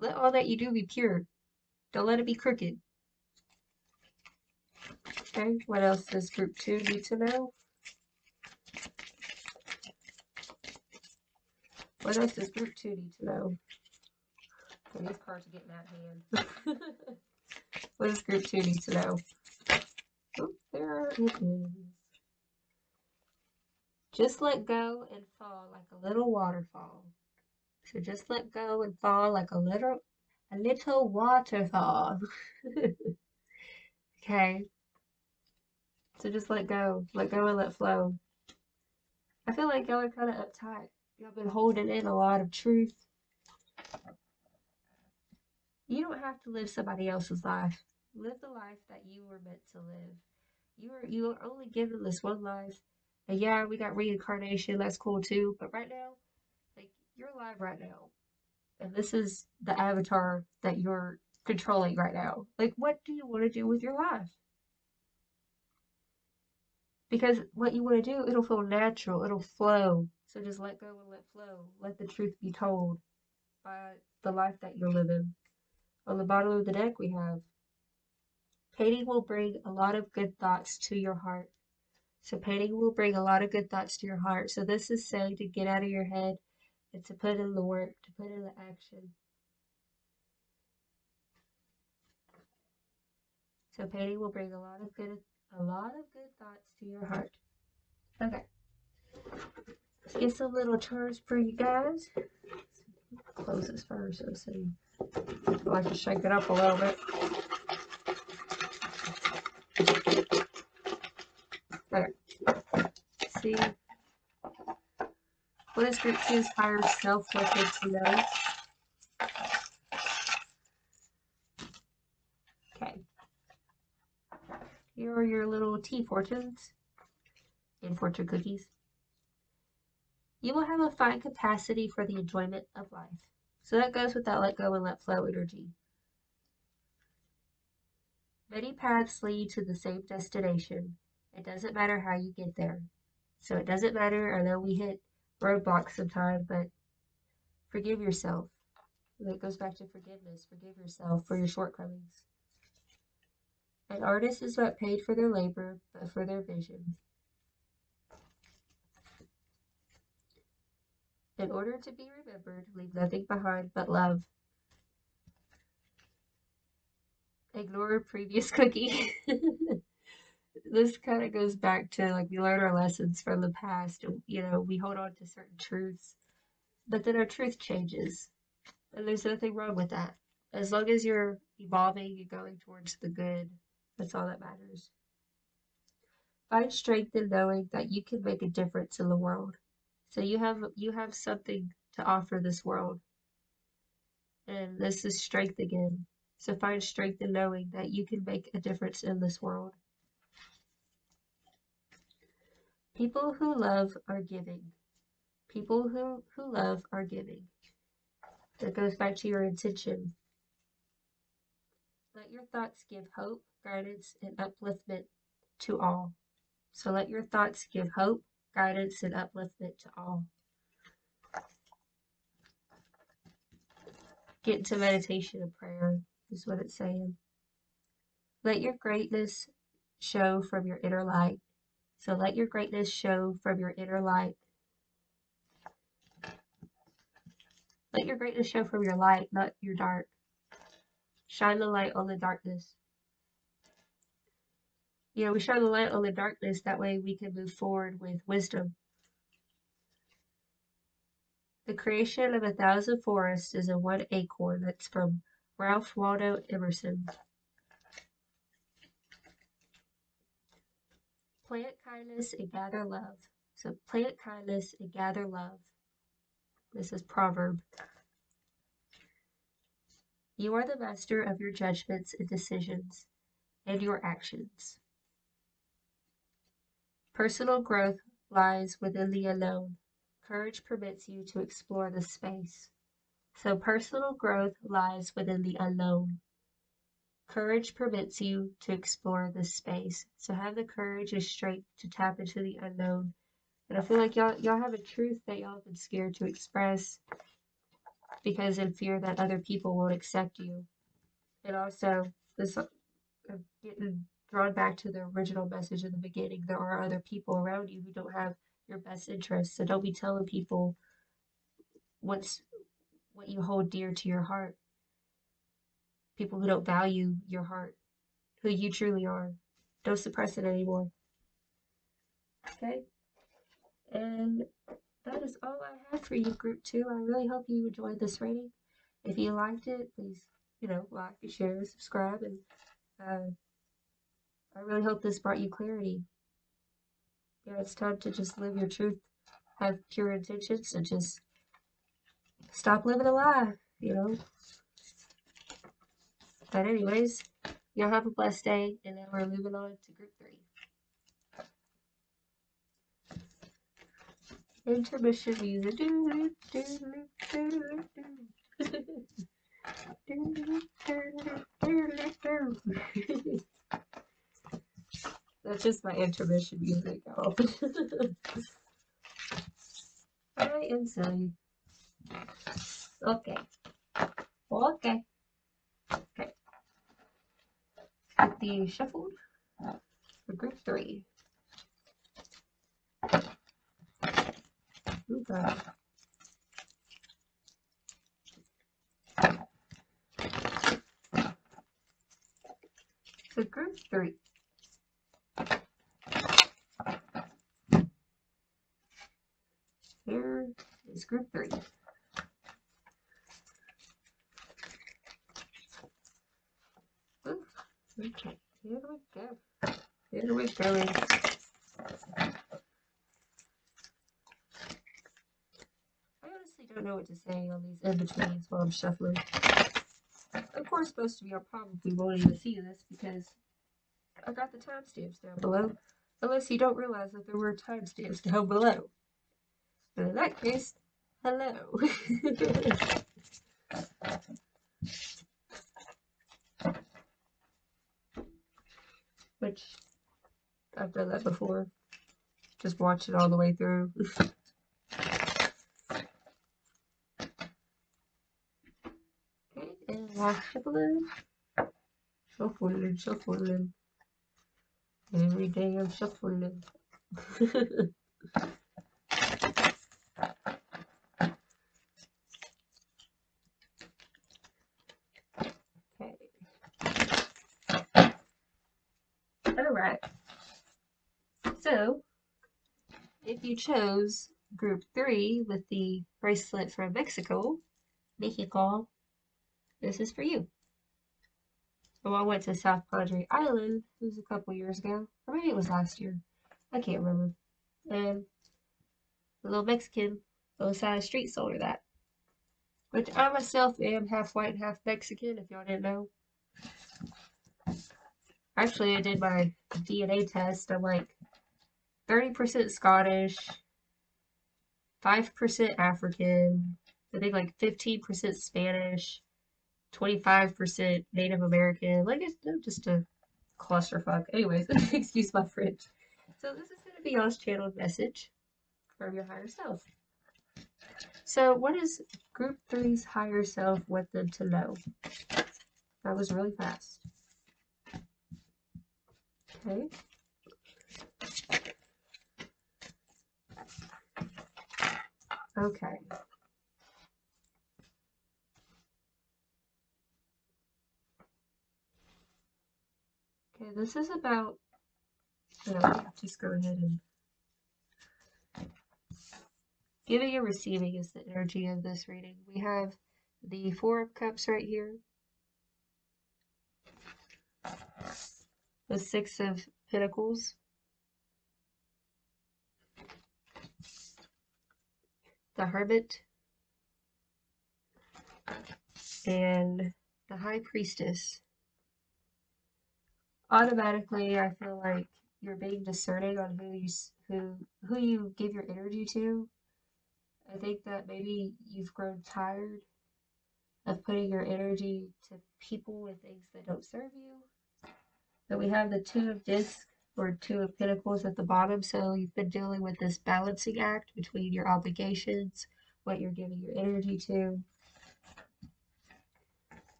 Let all that you do be pure. Don't let it be crooked. Okay, what else does Group 2 need to know? What else does Group 2 need to know? Okay, these cards are getting out of hand. What does Group 2 need to know? Oh, there it is. Just let go and fall like a little waterfall. So just let go and fall like a little waterfall. Okay. So just let go and let flow. I feel like y'all are kind of uptight. Y'all been holding in a lot of truth. You don't have to live somebody else's life. Live the life that you were meant to live. You are only given this one life. And yeah, we got reincarnation, that's cool too. But right now, like you're alive right now. And this is the avatar that you're controlling right now. Like what do you want to do with your life? Because what you want to do, it'll feel natural, it'll flow. So just let go and let flow. Let the truth be told by the life that you're living. On the bottom of the deck, we have painting will bring a lot of good thoughts to your heart. So painting will bring a lot of good thoughts to your heart. So this is saying to get out of your head and to put in the work, to put in the action. So painting will bring a lot of good thoughts to your heart. Okay. Let's get some little charms for you guys. Close this first. Let's see. I like to shake it up a little bit. Okay. Let's see. What is group 2's higher self looking to know? Okay. Here are your little tea fortunes and fortune cookies. You will have a fine capacity for the enjoyment of life. So that goes with that let go and let flow energy. Many paths lead to the same destination. It doesn't matter how you get there. So it doesn't matter. I know we hit roadblocks sometimes, but forgive yourself. That goes back to forgiveness. Forgive yourself for your shortcomings. An artist is not paid for their labor, but for their vision. In order to be remembered, leave nothing behind but love. Ignore a previous cookie. This kind of goes back to like we learn our lessons from the past. You know, we hold on to certain truths, but then our truth changes. And there's nothing wrong with that. As long as you're evolving and going towards the good, that's all that matters. Find strength in knowing that you can make a difference in the world. So you have something to offer this world. And this is strength again. So find strength in knowing that you can make a difference in this world. People who love are giving. People who love are giving. That goes back to your intention. Let your thoughts give hope, guidance, and upliftment to all. So let your thoughts give hope, guidance, and upliftment to all. Get into meditation and prayer, is what it's saying. Let your greatness show from your inner light. So let your greatness show from your inner light. Let your greatness show from your light, not your dark. Shine the light on the darkness. You know, we shine the light on the darkness, that way we can move forward with wisdom. The creation of 1,000 forests is in one acorn. That's from Ralph Waldo Emerson. Plant kindness and gather love. So plant kindness and gather love. This is proverb. You are the master of your judgments and decisions and your actions. Personal growth lies within the unknown. Courage permits you to explore the space. So personal growth lies within the unknown. Courage permits you to explore this space. So have the courage and strength to tap into the unknown. And I feel like y'all have a truth that y'all have been scared to express because in fear that other people won't accept you. And also this getting drawn back to the original message in the beginning. There are other people around you who don't have your best interests. So don't be telling people what you hold dear to your heart. People who don't value your heart, who you truly are. Don't suppress it anymore. Okay? And that is all I have for you, Group 2. I really hope you enjoyed this reading. If you liked it, please, like, share, subscribe, and I really hope this brought you clarity. Yeah, it's time to just live your truth, have pure intentions, and just stop living a lie, But anyways, y'all have a blessed day, and then we're moving on to Group 3. Intermission music. That's just my intermission music, y'all. I am silly. Okay. Okay. Okay. Get the shuffled for Group 3. Ooh, God. So Group 3. Here is Group 3. Ooh, okay, here we go. Here we go. honestly don't know what to say on these in-betweens while I'm shuffling. Of course, most of y'all probably won't even see this because I got the timestamps down below. Unless you don't realize that there were timestamps down below. But in that case, hello. Which, I've done that before. Just watch it all the way through. Okay, and last shuffling. Shuffling. Every day I'm shuffling. Okay. Alright. So, if you chose group 3 with the bracelet from Mexico, this is for you. So I went to South Padre Island, it was a couple years ago, or maybe it was last year. I can't remember. And the little Mexican on the side of the street sold her that. Which I myself am half white, half Mexican, if y'all didn't know. Actually, I did my DNA test. I'm like 30% Scottish, 5% African, I think like 15% Spanish, 25% Native American. Like, it's just a clusterfuck. Anyways, excuse my French. So this is going to be y'all's channeled message from your higher self. So what does group 3's higher self want them to know? That was really fast. Okay. Okay. Okay, this is about, just go ahead and giving and receiving is the energy of this reading. We have the Four of Cups right here, the Six of Pentacles, the Hermit, and the High Priestess. Automatically, I feel like you're being discerning on who you give your energy to. I think that maybe you've grown tired of putting your energy to people and things that don't serve you. But we have the Two of Discs or Two of Pentacles at the bottom, so you've been dealing with this balancing act between your obligations, what you're giving your energy to.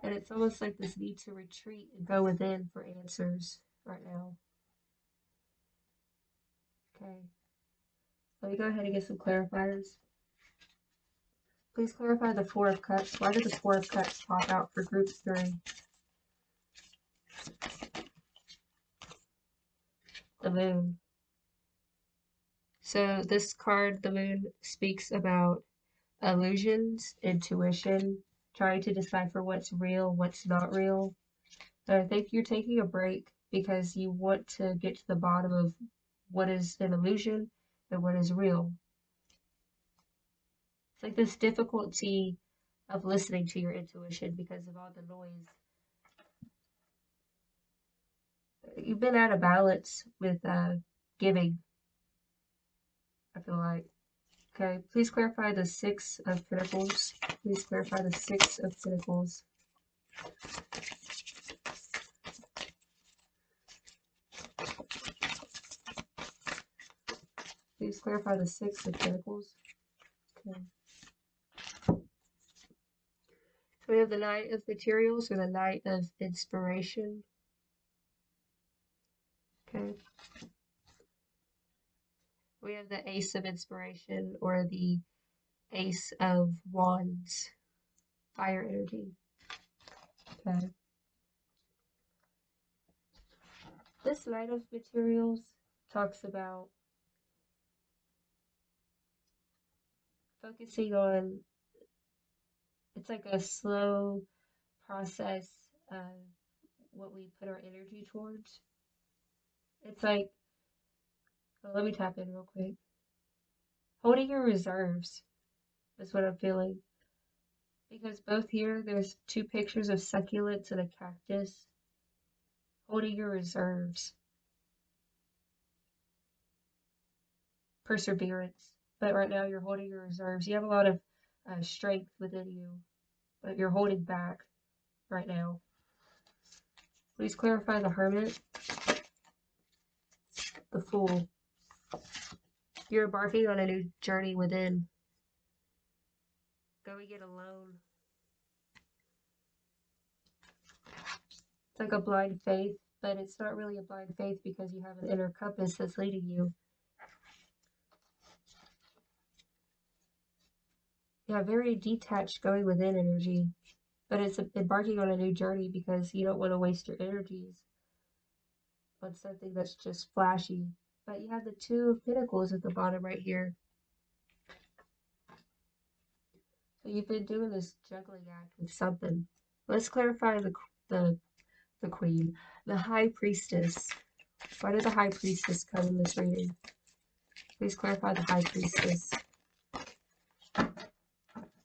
And it's almost like this need to retreat and go within for answers right now. Okay. Let me go ahead and get some clarifiers. Please clarify the Four of Cups. Why did the Four of Cups pop out for group 3? The Moon. So this card, the Moon, speaks about illusions, intuition, trying to decipher what's real, what's not real. And I think you're taking a break because you want to get to the bottom of what is an illusion and what is real. It's like this difficulty of listening to your intuition because of all the noise. You've been out of balance with giving, I feel like. Okay, please clarify the Six of Pentacles. Please clarify the Six of Pentacles. Please clarify the Six of Pentacles. Okay. So we have the Knight of Materials or the Knight of Inspiration. Okay. We have the Ace of Inspiration or the Ace of Wands. Fire energy. Okay. This Knight of Materials talks about focusing on, it's like a slow process of what we put our energy towards. It's like, let me tap in real quick. Holding your reserves. That's what I'm feeling. Because both here, there's two pictures of succulents and a cactus holding your reserves. Perseverance. But right now you're holding your reserves. You have a lot of strength within you, but you're holding back right now. Please clarify the Hermit. The Fool. You're embarking on a new journey within. Going it alone. It's like a blind faith, but it's not really a blind faith because you have an inner compass that's leading you. Yeah, very detached going within energy, but it's embarking on a new journey because you don't want to waste your energies on something that's just flashy. But you have the Two of Pentacles at the bottom right here. So you've been doing this juggling act with something. Let's clarify the Queen, the High Priestess. Why did the High Priestess come in this reading? Please clarify the High Priestess.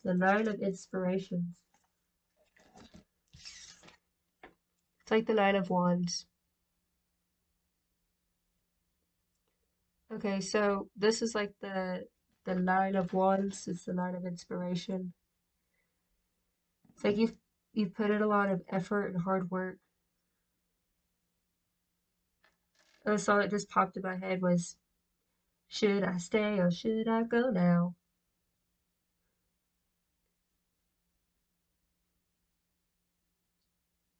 The Nine of Inspirations. It's like the Nine of Wands. Okay, so this is like the Nine of Wands. It's the Nine of Inspiration. It's like you've put in a lot of effort and hard work. And the song that just popped in my head was, "Should I stay or should I go now?"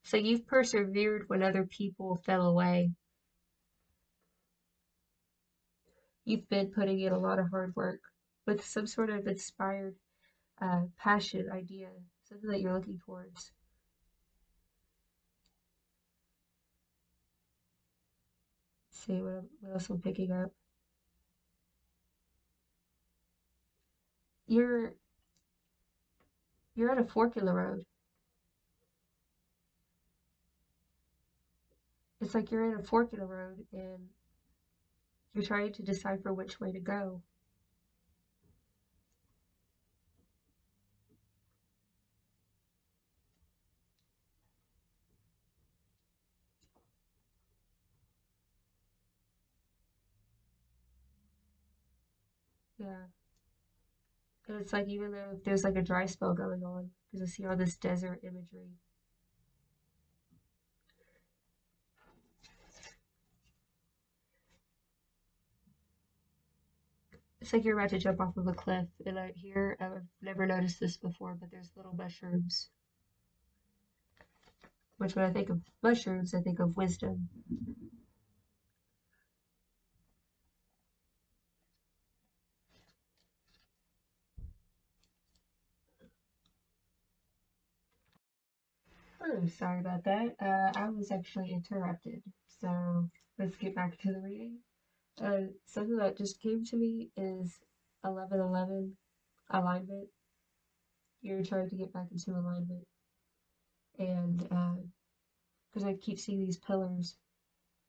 So you've persevered when other people fell away. You've been putting in a lot of hard work with some sort of inspired passion, idea, something that you're looking towards. Let's see what else I'm picking up. You're at a fork in the road. It's like you're in a fork in the road and you're trying to decipher which way to go. Yeah. And it's like even though there's like a dry spell going on, because I see all this desert imagery. It's like you're about to jump off of a cliff, and I've never noticed this before, but there's little mushrooms. Which when I think of mushrooms, I think of wisdom. Oh, sorry about that. I was actually interrupted. So let's get back to the reading. Something that just came to me is 11:11 alignment. You're trying to get back into alignment. And because I keep seeing these pillars,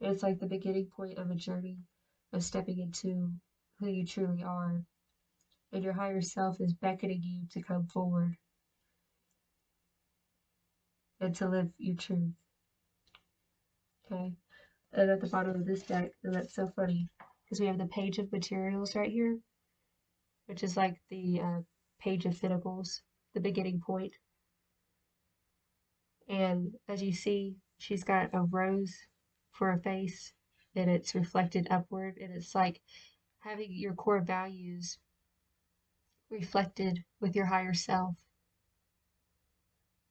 it's like the beginning point of a journey of stepping into who you truly are. And your higher self is beckoning you to come forward and to live your truth. Okay? And at the bottom of this deck, and that's so funny, because we have the Page of Materials right here, which is like the Page of Pentacles, the beginning point. And as you see, she's got a rose for a face, and it's reflected upward, and it's like having your core values reflected with your higher self.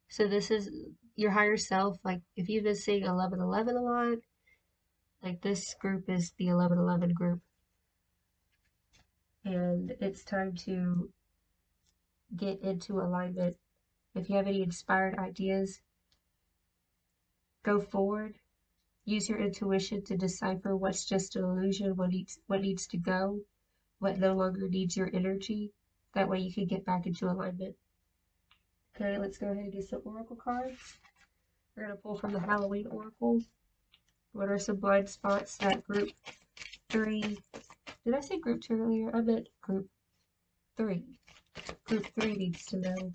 So this is your higher self. Like if you've been seeing 11:11 a lot, like this group is the 11:11 group. And it's time to get into alignment. If you have any inspired ideas, go forward. Use your intuition to decipher what's just an illusion, what needs to go, what no longer needs your energy. That way you can get back into alignment. Okay, let's go ahead and get some oracle cards. We're going to pull from the Halloween Oracle. What are some blind spots that group 3? Did I say group 2 earlier? I meant group 3. Group 3 needs to know.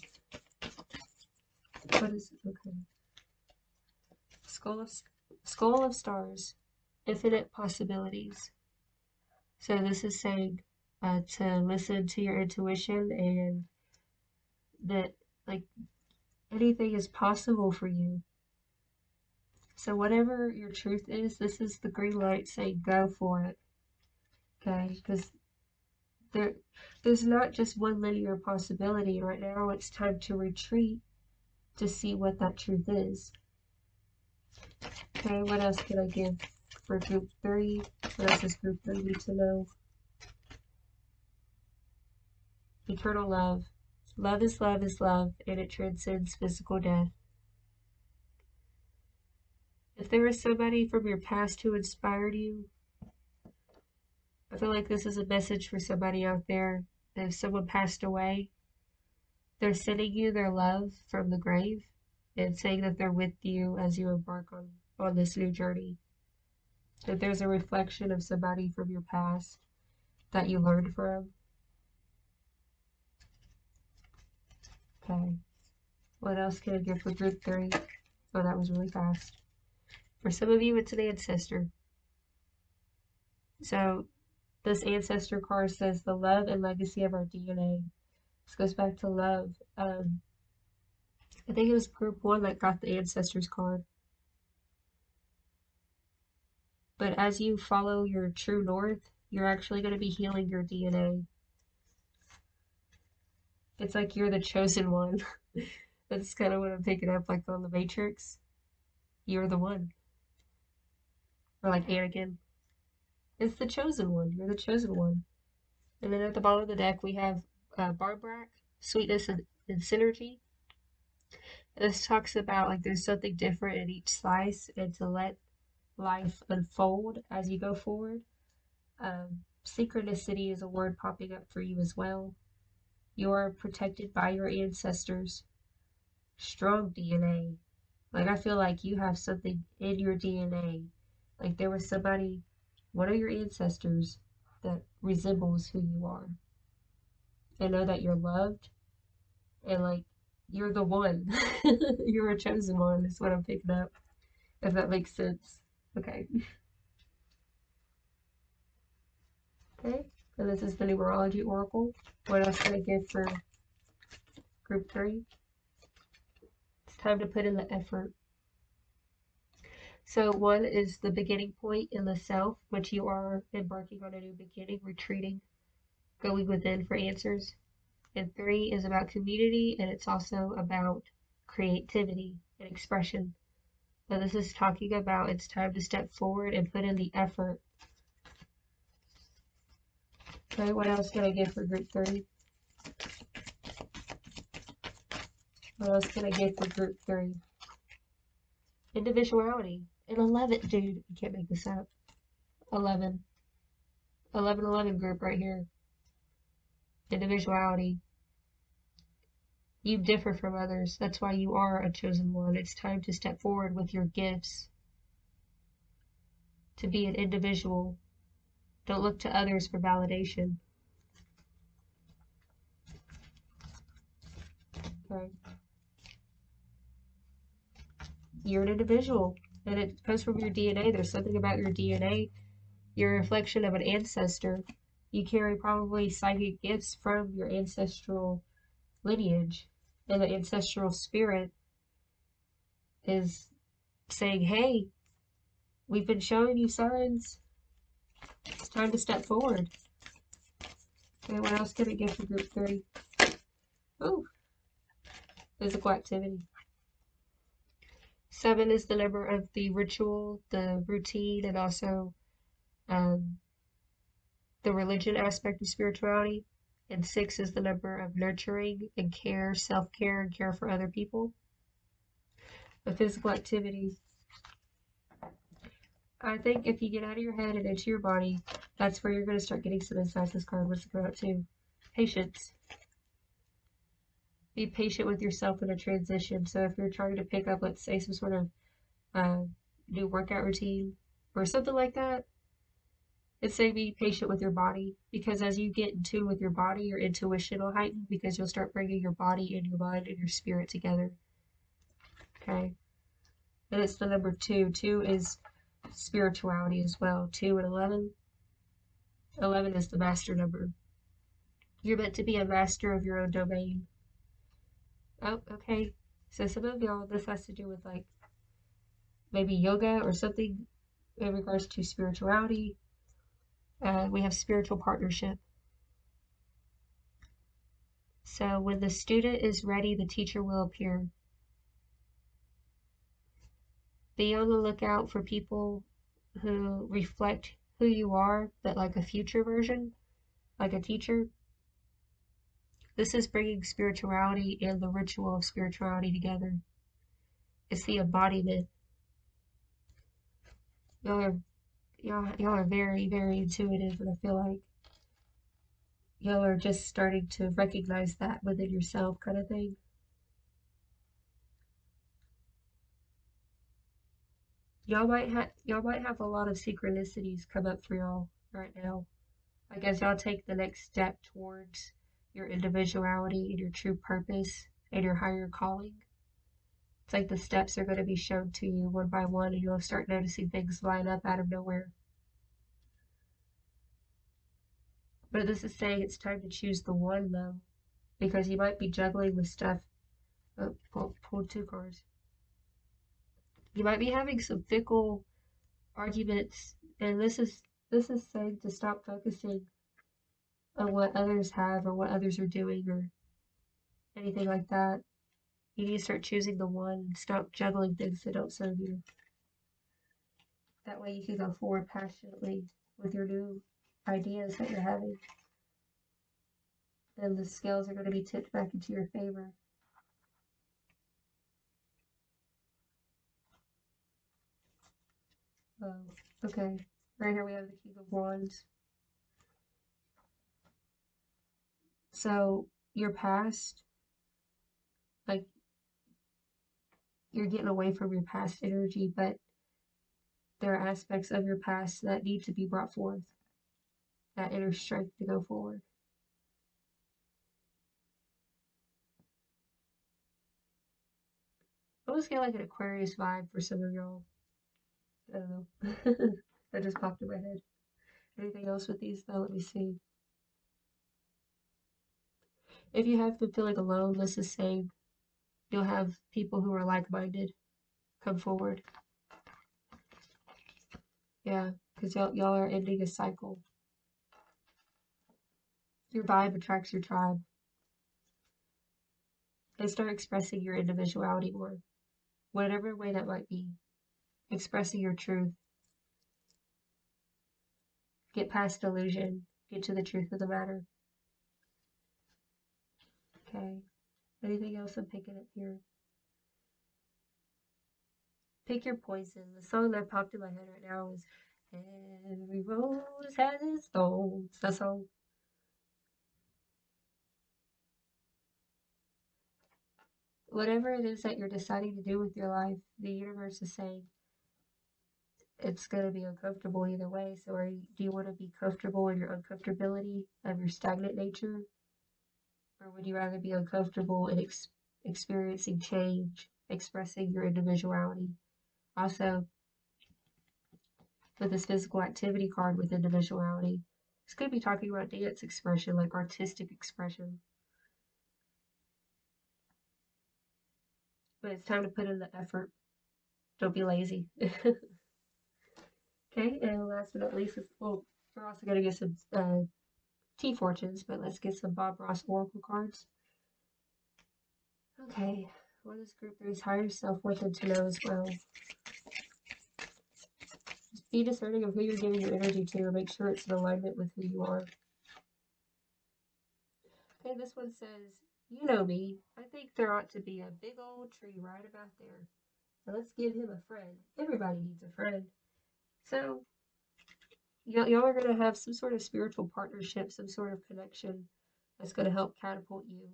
What is it? Okay. Skull of Stars. Infinite possibilities. So this is saying to listen to your intuition and that like anything is possible for you. So whatever your truth is, this is the green light saying go for it. Okay, because there's not just one linear possibility. Right now it's time to retreat to see what that truth is. Okay, what else can I give for group 3? What else does group 3 need to know? Eternal love. Love is love is love, and it transcends physical death. If there is somebody from your past who inspired you, I feel like this is a message for somebody out there. If someone passed away, they're sending you their love from the grave and saying that they're with you as you embark on this new journey. That there's a reflection of somebody from your past that you learned from. Okay. What else can I give for group 3? Oh, that was really fast. For some of you, it's an ancestor. So this ancestor card says the love and legacy of our DNA. This goes back to love. I think it was group 1 that got the ancestors card. But as you follow your true north, you're actually going to be healing your DNA. It's like you're the chosen one. That's kind of what I'm picking up, like on the Matrix. You're the one. Or like Anakin. It's the chosen one. You're the chosen one. And then at the bottom of the deck, we have Barbarac, Sweetness and Synergy. And this talks about like there's something different in each slice and to let life unfold as you go forward. Synchronicity is a word popping up for you as well. You are protected by your ancestors. Strong DNA. Like I feel like you have something in your DNA. Like there was somebody, one of your ancestors, that resembles who you are. And know that you're loved and like you're the one. You're a chosen one is what I'm picking up. If that makes sense. Okay. Okay. And this is the numerology oracle. What else can I give for group 3? It's time to put in the effort. So 1 is the beginning point in the self, which you are embarking on a new beginning, retreating, going within for answers. And 3 is about community, and it's also about creativity and expression. So this is talking about it's time to step forward and put in the effort. Okay, what else can I give for group 3? What else can I give for group 3? Individuality. And 11, dude, you can't make this up. 11. 11 group right here. Individuality. You differ from others. That's why you are a chosen one. It's time to step forward with your gifts. To be an individual. Don't look to others for validation. Okay. You're an individual. And it comes from your DNA. There's something about your DNA. You're a reflection of an ancestor. You carry probably psychic gifts from your ancestral lineage. And the ancestral spirit is saying, hey, we've been showing you signs. It's time to step forward. Okay, what else can I give for group 3? Ooh, physical activity. 7 is the number of the ritual, the routine, and also the religion aspect of spirituality. And 6 is the number of nurturing and care, self-care, and care for other people. The physical activity. I think if you get out of your head and into your body, that's where you're going to start getting some insights this card wants to come out too. Patience. Be patient with yourself in a transition. So if you're trying to pick up, let's say, some sort of new workout routine or something like that, It's saying be patient with your body because as you get in tune with your body, your intuition will heighten because you'll start bringing your body and your mind and your spirit together. Okay. And it's the number 2. 2 is spirituality as well. 2 and 11. 11 is the master number. You're meant to be a master of your own domain. Oh, okay. So some of y'all, this has to do with like maybe yoga or something in regards to spirituality. We have spiritual partnership. So when the student is ready, the teacher will appear. Be on the lookout for people who reflect who you are, but like a future version, like a teacher. This is bringing spirituality and the ritual of spirituality together. It's the embodiment. Y'all are very, very intuitive, and I feel like y'all are just starting to recognize that within yourself, kind of thing. Y'all might have a lot of synchronicities come up for y'all right now. Like as y'all take the next step towards your individuality and your true purpose and your higher calling. It's like the steps are going to be shown to you one by one, and you'll start noticing things line up out of nowhere. But this is saying it's time to choose the one, though, because you might be juggling with stuff. Oh, pulled 2 cards. You might be having some fickle arguments, and this is saying to stop focusing on what others have or what others are doing or anything like that. You need to start choosing the one and stop juggling things that don't serve you. That way you can go forward passionately with your new ideas that you're having. And the scales are going to be tipped back into your favor. Okay. Right here we have the King of Wands. So your past, like you're getting away from your past energy, but there are aspects of your past that need to be brought forth. That inner strength to go forward. I almost get like an Aquarius vibe for some of y'all. I don't know. That just popped in my head. Anything else with these though? Let me see. If you have been feeling alone, this is saying you'll have people who are like-minded come forward. Yeah, because y'all are ending a cycle. Your vibe attracts your tribe. And start expressing your individuality more. Whatever way that might be. Expressing your truth. Get past delusion. Get to the truth of the matter. Okay. Anything else I'm picking up here? Pick your poison. The song that popped in my head right now is Every Rose Has Its Thorns. That song. Whatever it is that you're deciding to do with your life, the universe is saying it's going to be uncomfortable either way. So do you want to be comfortable in your uncomfortability of your stagnant nature? Or would you rather be uncomfortable in experiencing change, expressing your individuality? Also, with this physical activity card with individuality, this could be talking about dance expression, like artistic expression. But it's time to put in the effort. Don't be lazy. Okay, and last but not least, well, we're also going to get some tea fortunes, but let's get some Bob Ross Oracle cards. Okay, what is Group 3's higher self want them to know as well? Just be discerning of who you're giving your energy to and make sure it's in alignment with who you are. Okay, this one says, you know me. I think there ought to be a big old tree right about there. Now let's give him a friend. Everybody needs a friend. So, y'all are going to have some sort of spiritual partnership, some sort of connection that's going to help catapult you.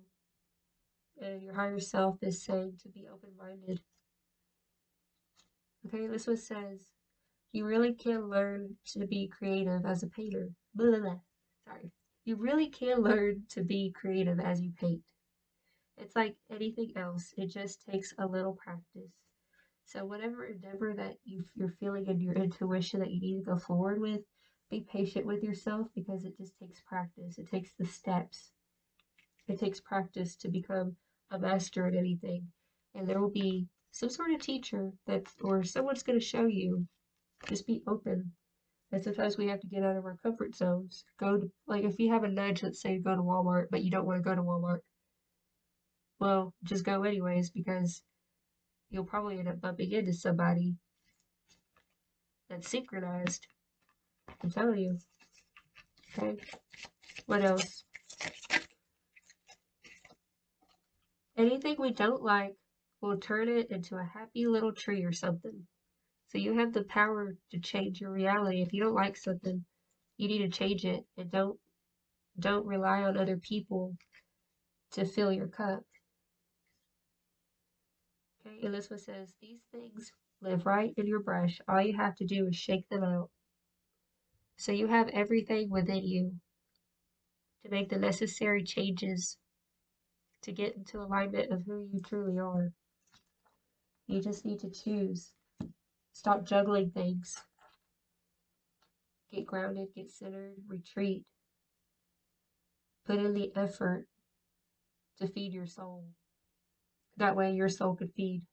And your higher self is saying to be open-minded. Okay, this one says, You really can learn to be creative as a painter. Blah, blah, blah. Sorry. You really can learn to be creative as you paint. It's like anything else, it just takes a little practice. So, whatever endeavor that you're feeling in your intuition that you need to go forward with, be patient with yourself because it just takes practice. It takes the steps. It takes practice to become a master at anything. And there will be some sort of teacher that's, or someone's going to show you. Just be open. And sometimes we have to get out of our comfort zones. Go to, like, if you have a nudge, let's say go to Walmart, but you don't want to go to Walmart, well, just go anyways because you'll probably end up bumping into somebody that's synchronized. I'm telling you. Okay. What else? Anything we don't like, we'll turn it into a happy little tree or something. So you have the power to change your reality. If you don't like something, you need to change it and don't rely on other people to fill your cup. Okay, and this one says these things live right in your brush. All you have to do is shake them out. So you have everything within you to make the necessary changes to get into alignment of who you truly are. You just need to choose. Stop juggling things. Get grounded, get centered, retreat. Put in the effort to feed your soul. That way your soul could feed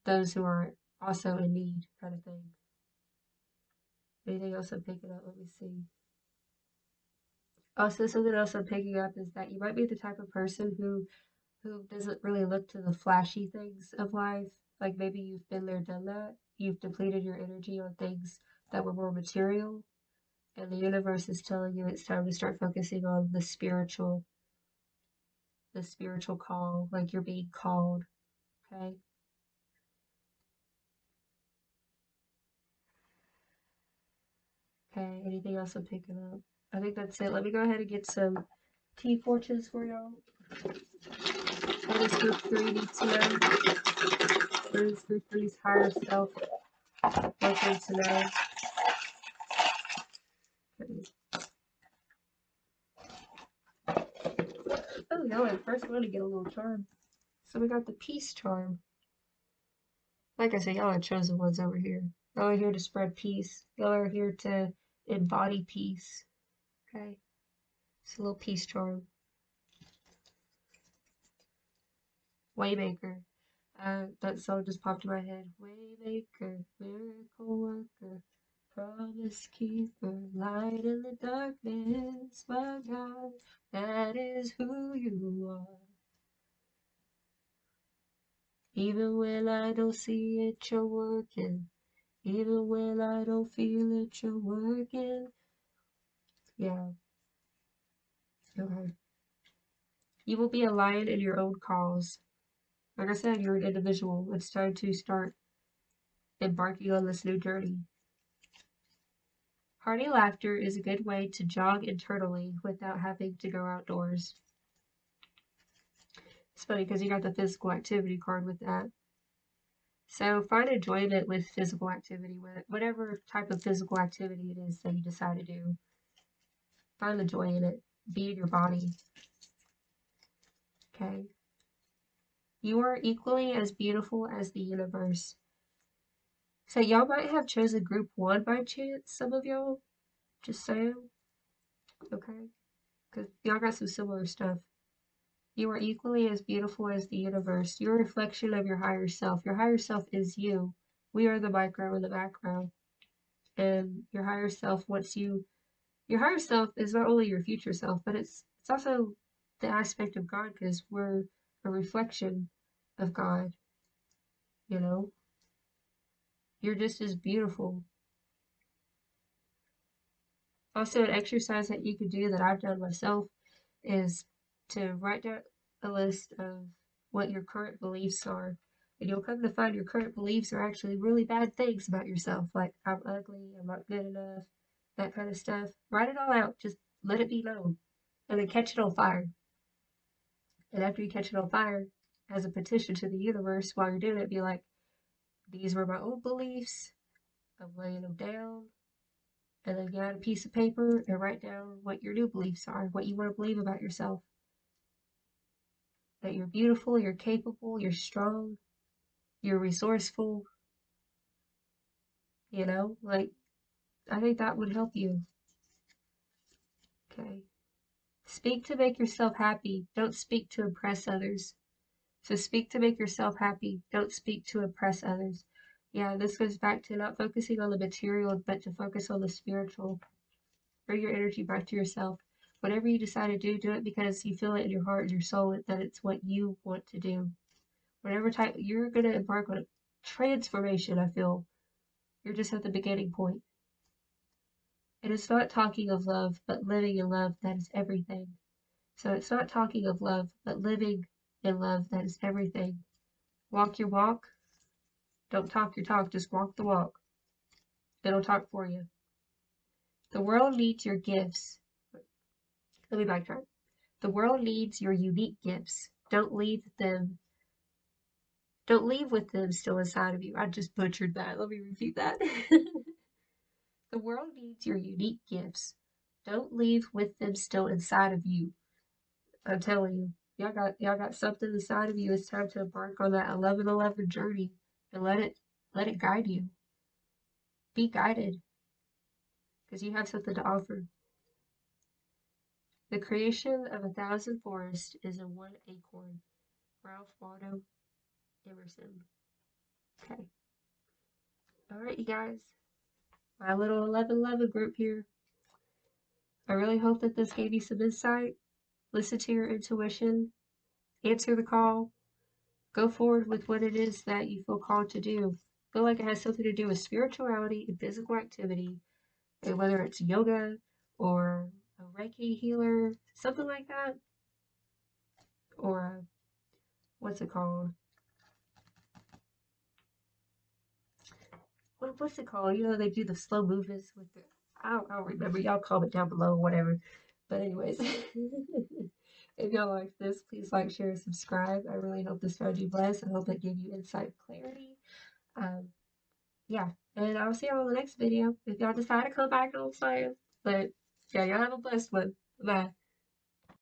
those who are also in need, kind of thing. Anything else I'm picking up? Let me see. Also, something else I'm picking up is that you might be the type of person who doesn't really look to the flashy things of life. Like maybe you've been there, done that. You've depleted your energy on things that were more material, and the universe is telling you it's time to start focusing on the spiritual call, like you're being called. Okay. Okay. Anything else I'm picking up? I think that's it. Let me go ahead and get some key fortunes for y'all. What does group 3 need to know? What is group 3's higher self looking to know? Oh, y'all are the first one to get a little charm. So we got the peace charm. Like I said, y'all are chosen ones over here. Y'all are here to spread peace. Y'all are here to embody peace. Okay? It's a little peace charm. Waymaker. That song just popped in my head. Waymaker, miracle worker, promise keeper, light in the darkness, my God, that is who you are. Even when I don't see it, you're working. Even when I don't feel it, you're working. Yeah. Okay. You will be a lion in your own cause. Like I said, you're an individual. It's time to start embarking on this new journey. Hearty laughter is a good way to jog internally without having to go outdoors. It's funny because you got the physical activity card with that. So find enjoyment with physical activity, whatever type of physical activity it is that you decide to do. Find the joy in it. Be in your body. Okay. You are equally as beautiful as the universe. So y'all might have chosen group 1 by chance, some of y'all. Just saying. Okay. Because y'all got some similar stuff. You are equally as beautiful as the universe. You're a reflection of your higher self. Your higher self is you. We are the micro in the background. And your higher self wants you. Your higher self is not only your future self, but it's also the aspect of God because we're a reflection of God. You know? You're just as beautiful. Also, an exercise that you could do that I've done myself is to write down a list of what your current beliefs are. And you'll come to find your current beliefs are actually really bad things about yourself, like I'm ugly, I'm not good enough, that kind of stuff. Write it all out, just let it be known, and then catch it on fire. And after you catch it on fire, as a petition to the universe while you're doing it, be like, these were my old beliefs. of laying them down. And then get out a piece of paper and write down what your new beliefs are, what you want to believe about yourself. That you're beautiful, you're capable, you're strong, you're resourceful. You know, like, I think that would help you. Okay. Speak to make yourself happy. Don't speak to impress others. So speak to make yourself happy. Don't speak to impress others. Yeah, this goes back to not focusing on the material, but to focus on the spiritual. Bring your energy back to yourself. Whatever you decide to do, do it because you feel it in your heart and your soul that it's what you want to do. Whatever type, you're going to embark on a transformation, I feel. You're just at the beginning point. It is not talking of love, but living in love that is everything. So it's not talking of love, but living in love that is everything. Walk your walk. Don't talk your talk, just walk the walk. It'll talk for you. The world needs your gifts. Let me backtrack. The world needs your unique gifts. Don't leave with them still inside of you. I just butchered that. Let me repeat that. The world needs your unique gifts. Don't leave with them still inside of you. I'm telling you, y'all got something inside of you. It's time to embark on that 1111 journey and let it guide you. Be guided because you have something to offer. The creation of 1,000 forests is in one acorn. Ralph Waldo Emerson. Okay. All right, you guys. My little 1111 group here. I really hope that this gave you some insight. Listen to your intuition. Answer the call. Go forward with what it is that you feel called to do. Feel like it has something to do with spirituality and physical activity, and whether it's yoga or a Reiki healer, something like that, or what's it called? What's it called? You know, they do the slow movements with the. I don't remember. Y'all comment down below, whatever. But anyways, if y'all like this, please like, share, and subscribe. I really hope this found you blessed. I hope it gave you insight, clarity. Um, yeah, and I'll see y'all in the next video. If y'all decide to come back, I'm fine. But yeah, y'all have a blessed one. Bye.